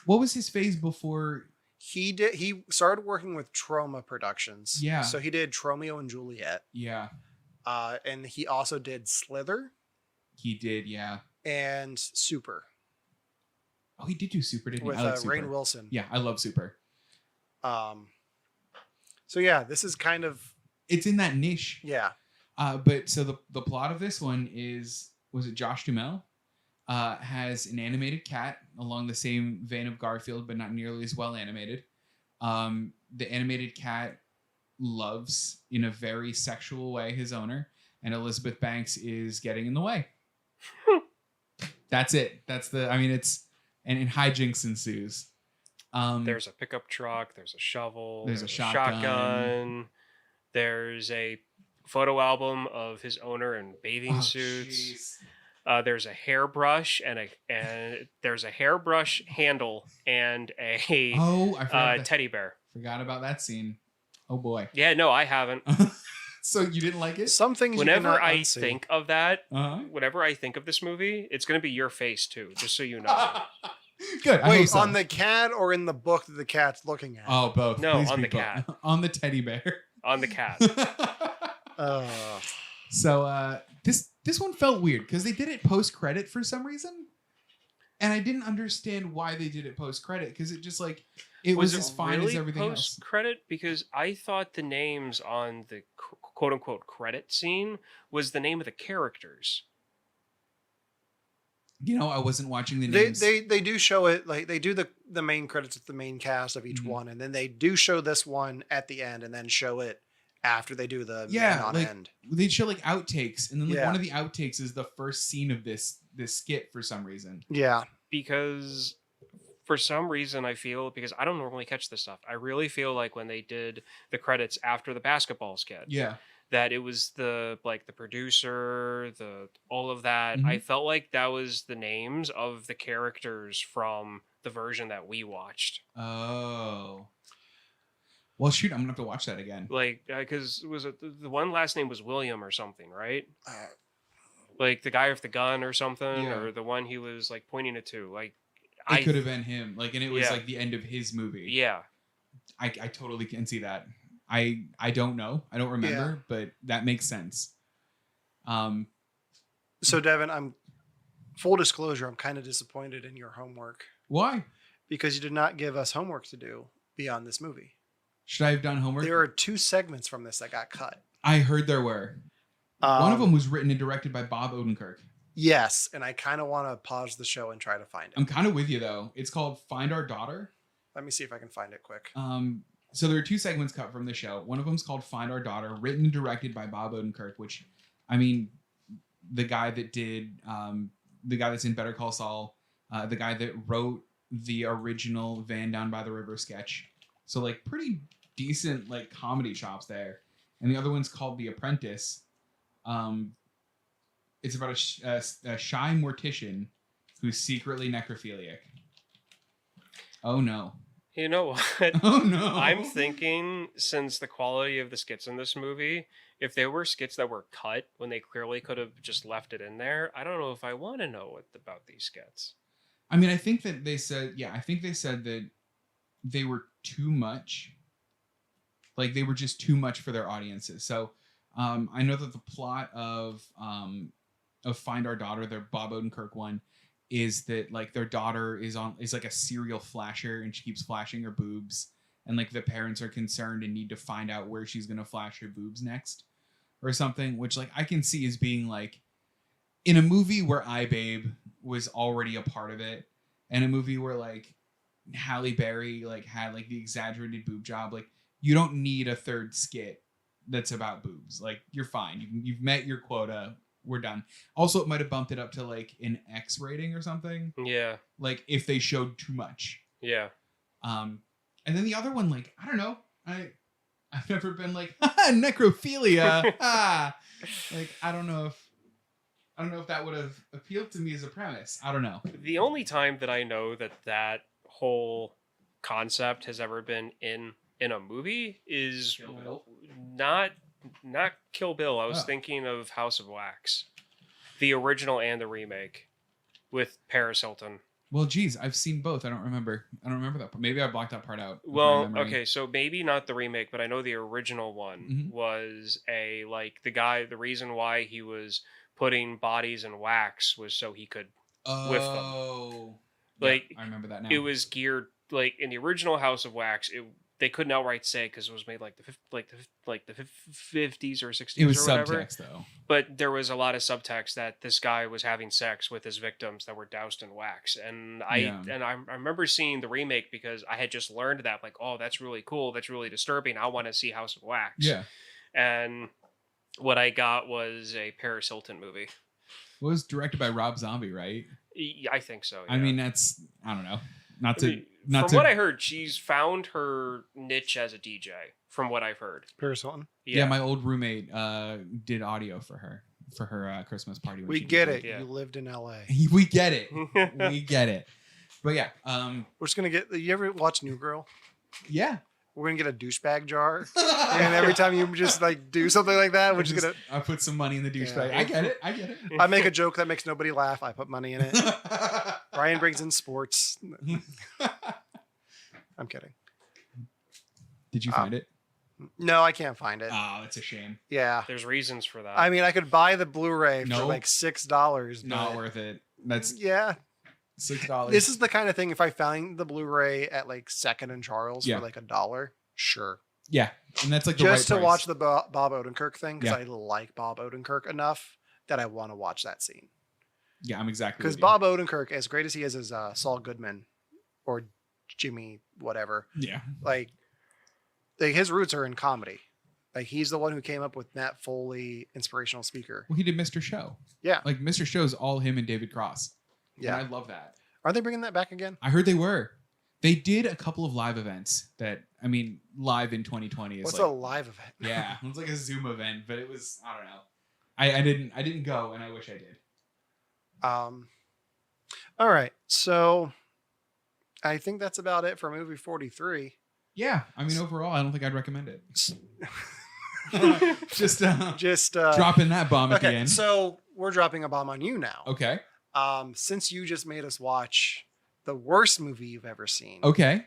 Speaker 12: what was his phase before?
Speaker 10: He started working with Troma Productions.
Speaker 12: Yeah.
Speaker 10: So he did Tromeo and Juliet.
Speaker 12: Yeah,
Speaker 10: And he also did Slither
Speaker 12: he did. Yeah.
Speaker 10: and Super
Speaker 12: Oh, he did do Super, didn't he?
Speaker 10: with
Speaker 12: I like Super.
Speaker 10: Rainn Wilson.
Speaker 12: Yeah, I love Super.
Speaker 10: So yeah, this is kind of
Speaker 12: It's in that niche.
Speaker 10: yeah.
Speaker 12: But so the plot of this one was it Josh Duhamel has an animated cat along the same vein of Garfield, but not nearly as well animated. The animated cat loves in a very sexual way his owner, and Elizabeth Banks is getting in the way. That's it. And hijinks ensues.
Speaker 11: There's a pickup truck. There's a shovel.
Speaker 12: There's a
Speaker 11: shotgun. There's a photo album of his owner in bathing suits. There's a hairbrush and there's a hairbrush handle and a
Speaker 12: I forgot
Speaker 11: teddy bear.
Speaker 12: forgot about that scene. Oh boy.
Speaker 11: Yeah, no, I haven't.
Speaker 12: So you didn't like it?
Speaker 10: Some things
Speaker 11: Whenever
Speaker 10: you cannot
Speaker 11: I
Speaker 10: unsee.
Speaker 11: think of that,
Speaker 12: Uh-huh.
Speaker 11: whenever I think of this movie, it's gonna be your face too, just so you know.
Speaker 12: Good. I hope
Speaker 10: Wait,
Speaker 12: so.
Speaker 10: on the cat or in the book that the cat's looking at?
Speaker 12: Oh, both.
Speaker 11: No,
Speaker 12: Please
Speaker 11: on
Speaker 12: be
Speaker 11: the
Speaker 12: both.
Speaker 11: cat.
Speaker 12: On the teddy bear.
Speaker 11: On the cat.
Speaker 12: So this one felt weird because they did it post credit for some reason, and I didn't understand why they did it post credit because it just like it was as fine as everything else.
Speaker 11: Credit because I thought the names on the quote unquote credit scene was the name of the characters.
Speaker 12: You know, I wasn't watching the
Speaker 10: They
Speaker 12: names.
Speaker 10: they do show it like they do the main credits with the main cast of each
Speaker 12: Mhm.
Speaker 10: one, and then they do show this one at the end, and then show it after they do the
Speaker 12: Yeah,
Speaker 10: man on
Speaker 12: like,
Speaker 10: end.
Speaker 12: They show like outtakes, and then like
Speaker 10: Yeah.
Speaker 12: one of the outtakes is the first scene of this skit for some reason.
Speaker 10: Yeah,
Speaker 11: Because for some reason I feel, because I don't normally catch this stuff, I really feel like when they did the credits after the basketball skit,
Speaker 12: Yeah.
Speaker 11: that it was the producer, the all of that.
Speaker 12: Mhm.
Speaker 11: I felt like that was the names of the characters from the version that we watched.
Speaker 12: Oh. Well, shoot, I'm gonna have to watch that again.
Speaker 11: Like, because was it the one last name was William or something, right?
Speaker 10: Uh,
Speaker 11: Like the guy with the gun or something,
Speaker 12: Yeah.
Speaker 11: or the one he was like pointing it to. Like,
Speaker 12: It could have been him. Like, and it was
Speaker 11: Yeah.
Speaker 12: like the end of his movie.
Speaker 11: yeah.
Speaker 12: I totally can see that. I don't know. I don't remember, but that makes sense.
Speaker 10: So Devin, I'm full disclosure, I'm kind of disappointed in your homework
Speaker 12: Why?
Speaker 10: because you did not give us homework to do beyond this movie.
Speaker 12: Should I have done homework?
Speaker 10: There are 2 segments from this that got cut.
Speaker 12: I heard there were. One of
Speaker 10: Um,
Speaker 12: them was written and directed by Bob Odenkirk.
Speaker 10: Yes, and I kind of want to pause the show and try to find it.
Speaker 12: I'm kind of with you though. It's called Find Our Daughter.
Speaker 10: Let me see if I can find it quick.
Speaker 12: So there are 2 segments cut from the show. One of them's called Find Our Daughter, written and directed by Bob Odenkirk, which, I mean, the guy that did, the guy that's in Better Call Saul, the guy that wrote the original Van Down by the River sketch. So like pretty decent like comedy chops there. And the other one's called The Apprentice. It's about a shy mortician who's secretly necrophiliac. Oh no.
Speaker 11: You know what?
Speaker 12: Oh no.
Speaker 11: I'm thinking, since the quality of the skits in this movie, if there were skits that were cut when they clearly could have just left it in there, I don't know if I want to know what about these skits.
Speaker 12: I mean, I think that they said, that they were too much. Like, they were just too much for their audiences. So, I know that the plot of Find Our Daughter, the Bob Odenkirk one, is that like their daughter is like a serial flasher and she keeps flashing her boobs, and like the parents are concerned and need to find out where she's gonna flash her boobs next or something, which like I can see as being like in a movie where iBabe was already a part of it, and a movie where like Halle Berry like had like the exaggerated boob job, like you don't need a third skit that's about boobs. Like you're fine. You've met your quota. We're done. Also, it might have bumped it up to like an X rating or something.
Speaker 11: Yeah.
Speaker 12: Like if they showed too much.
Speaker 11: Yeah.
Speaker 12: And then the other one, like, I don't know. I've never been like, necrophilia. Like, I don't know if that would have appealed to me as a premise. I don't know.
Speaker 11: The only time that I know that whole concept has ever been in a movie is not Kill Bill. I was thinking of House of Wax, the original and the remake with Paris Hilton.
Speaker 12: Well, geez, I've seen both. I don't remember that part. Maybe I blocked that part out.
Speaker 11: Well, okay, so maybe not the remake, but I know the original one was the reason why he was putting bodies in wax was so he could whiff them.
Speaker 12: Oh,
Speaker 11: like
Speaker 12: yeah, I remember that now.
Speaker 11: It was geared like in the original House of Wax. They couldn't outright say because it was made like the 50s or 60s.
Speaker 12: It was
Speaker 11: or whatever.
Speaker 12: subtext though.
Speaker 11: But there was a lot of subtext that this guy was having sex with his victims that were doused in wax. And I remember seeing the remake because I had just learned that, like, oh, that's really cool. That's really disturbing. I want to see House of Wax.
Speaker 12: Yeah.
Speaker 11: And what I got was a Paris Hilton movie.
Speaker 12: It was directed by Rob Zombie, right?
Speaker 11: I think so. Yeah.
Speaker 12: I mean, that's, I don't know.
Speaker 11: From what I heard, she's found her niche as a DJ. From what I've heard,
Speaker 10: Paris Hilton.
Speaker 12: Yeah, my old roommate did audio for her Christmas party.
Speaker 10: We get it. Yeah. You lived in LA.
Speaker 12: We get it. We get it. But yeah,
Speaker 10: we're just gonna get. You ever watch New Girl?
Speaker 12: Yeah.
Speaker 10: We're gonna get a douchebag jar, and every time you just like do something like that, we're just gonna.
Speaker 12: I put some money in the douchebag. Yeah. I get it.
Speaker 10: I make a joke that makes nobody laugh. I put money in it. Ryan brings in sports. I'm kidding.
Speaker 12: Did you find it?
Speaker 10: No, I can't find it.
Speaker 12: Oh, that's a shame.
Speaker 10: Yeah,
Speaker 11: there's reasons for that.
Speaker 10: I mean, I could buy the Blu-ray for like $6.
Speaker 12: Not worth it. That's $6.
Speaker 10: This is the kind of thing. If I found the Blu-ray at like Second and Charles for like $1, sure.
Speaker 12: Yeah, and that's like the
Speaker 10: just
Speaker 12: right
Speaker 10: to
Speaker 12: price.
Speaker 10: watch the Bob Odenkirk thing because I like Bob Odenkirk enough that I want to watch that scene.
Speaker 12: Yeah, I'm exactly
Speaker 10: because Bob Odenkirk, as great as he is as Saul Goodman or Jimmy whatever.
Speaker 12: Yeah,
Speaker 10: like his roots are in comedy. Like he's the one who came up with Matt Foley, inspirational speaker.
Speaker 12: Well, he did Mr. Show.
Speaker 10: Yeah,
Speaker 12: like Mr. Show's all him and David Cross.
Speaker 10: Yeah,
Speaker 12: and I love that.
Speaker 10: Are they bringing that back again?
Speaker 12: I heard they were. They did a couple of live events that, I mean, live in 2020 is
Speaker 10: What's
Speaker 12: like,
Speaker 10: a live event?
Speaker 12: Yeah, it was like a Zoom event, but it was, I don't know. I didn't go, and I wish I did.
Speaker 10: All right, so I think that's about it for movie 43.
Speaker 12: Yeah, I mean, overall, I don't think I'd recommend it. just dropping that bomb at the end.
Speaker 10: So we're dropping a bomb on you now.
Speaker 12: Okay.
Speaker 10: Since you just made us watch the worst movie you've ever seen.
Speaker 12: Okay.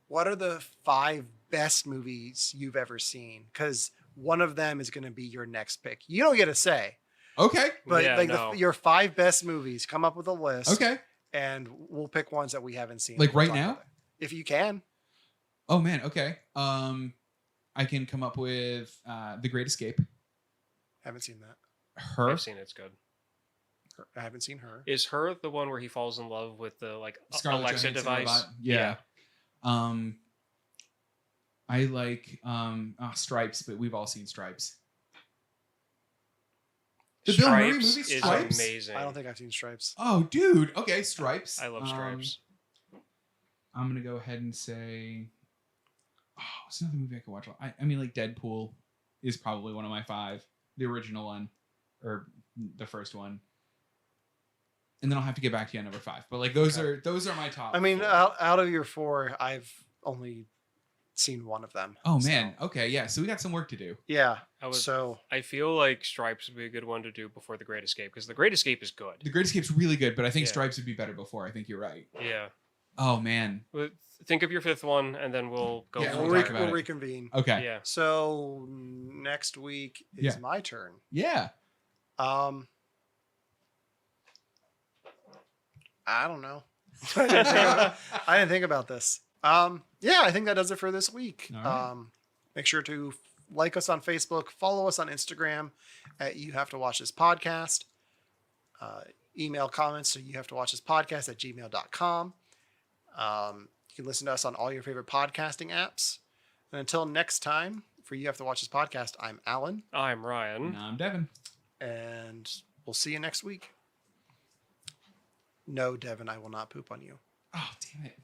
Speaker 10: What are the 5 best movies you've ever seen? Because one of them is going to be your next pick. You don't get to say.
Speaker 12: Okay.
Speaker 10: But your 5 best movies, come up with a list.
Speaker 12: Okay.
Speaker 10: And we'll pick ones that we haven't seen.
Speaker 12: Like right now?
Speaker 10: If you can.
Speaker 12: Oh, man. Okay. I can come up with The Great Escape.
Speaker 10: Haven't seen that.
Speaker 12: Her.
Speaker 11: I've seen it. It's good.
Speaker 10: I haven't seen Her.
Speaker 11: Is Her the one where he falls in love with the
Speaker 12: Scarlett
Speaker 11: Alexa
Speaker 12: Johansson
Speaker 11: device?
Speaker 12: Robot? Yeah. I like Stripes, but we've all seen Stripes. The Bill Murray movie Stripes
Speaker 11: is amazing.
Speaker 10: I don't think I've seen Stripes.
Speaker 12: Oh, dude. Okay, Stripes.
Speaker 11: I love Stripes.
Speaker 12: I'm gonna go ahead and say, what's another movie I could watch? I mean, like Deadpool is probably one of my 5. The original one, or the first one. And then I'll have to get back to you on number 5. But like those are my top.
Speaker 10: I mean,
Speaker 12: 4.
Speaker 10: out of your 4, I've only seen one of them.
Speaker 12: Oh man. Okay. Yeah. So we got some work to do.
Speaker 10: Yeah.
Speaker 11: I feel like Stripes would be a good one to do before The Great Escape because The Great Escape is good.
Speaker 12: The Great Escape's really good, but I think Stripes would be better before. I think you're right.
Speaker 11: Yeah.
Speaker 12: Oh man.
Speaker 11: Think of your 5th one, and then we'll go.
Speaker 12: Yeah,
Speaker 11: we'll
Speaker 10: reconvene.
Speaker 12: Okay.
Speaker 11: Yeah.
Speaker 10: So next week is my turn.
Speaker 12: Yeah.
Speaker 10: I don't know. I didn't think about this. Yeah, I think that does it for this week.
Speaker 12: All right.
Speaker 10: Make sure to like us on Facebook, follow us on Instagram at You Have to Watch This Podcast. Email comments to You Have to Watch This Podcast at gmail.com. You can listen to us on all your favorite podcasting apps. And until next time, for You Have to Watch This Podcast, I'm Alan.
Speaker 11: I'm Ryan.
Speaker 12: And I'm Devin.
Speaker 10: And we'll see you next week. No, Devin, I will not poop on you.
Speaker 12: Oh, damn it.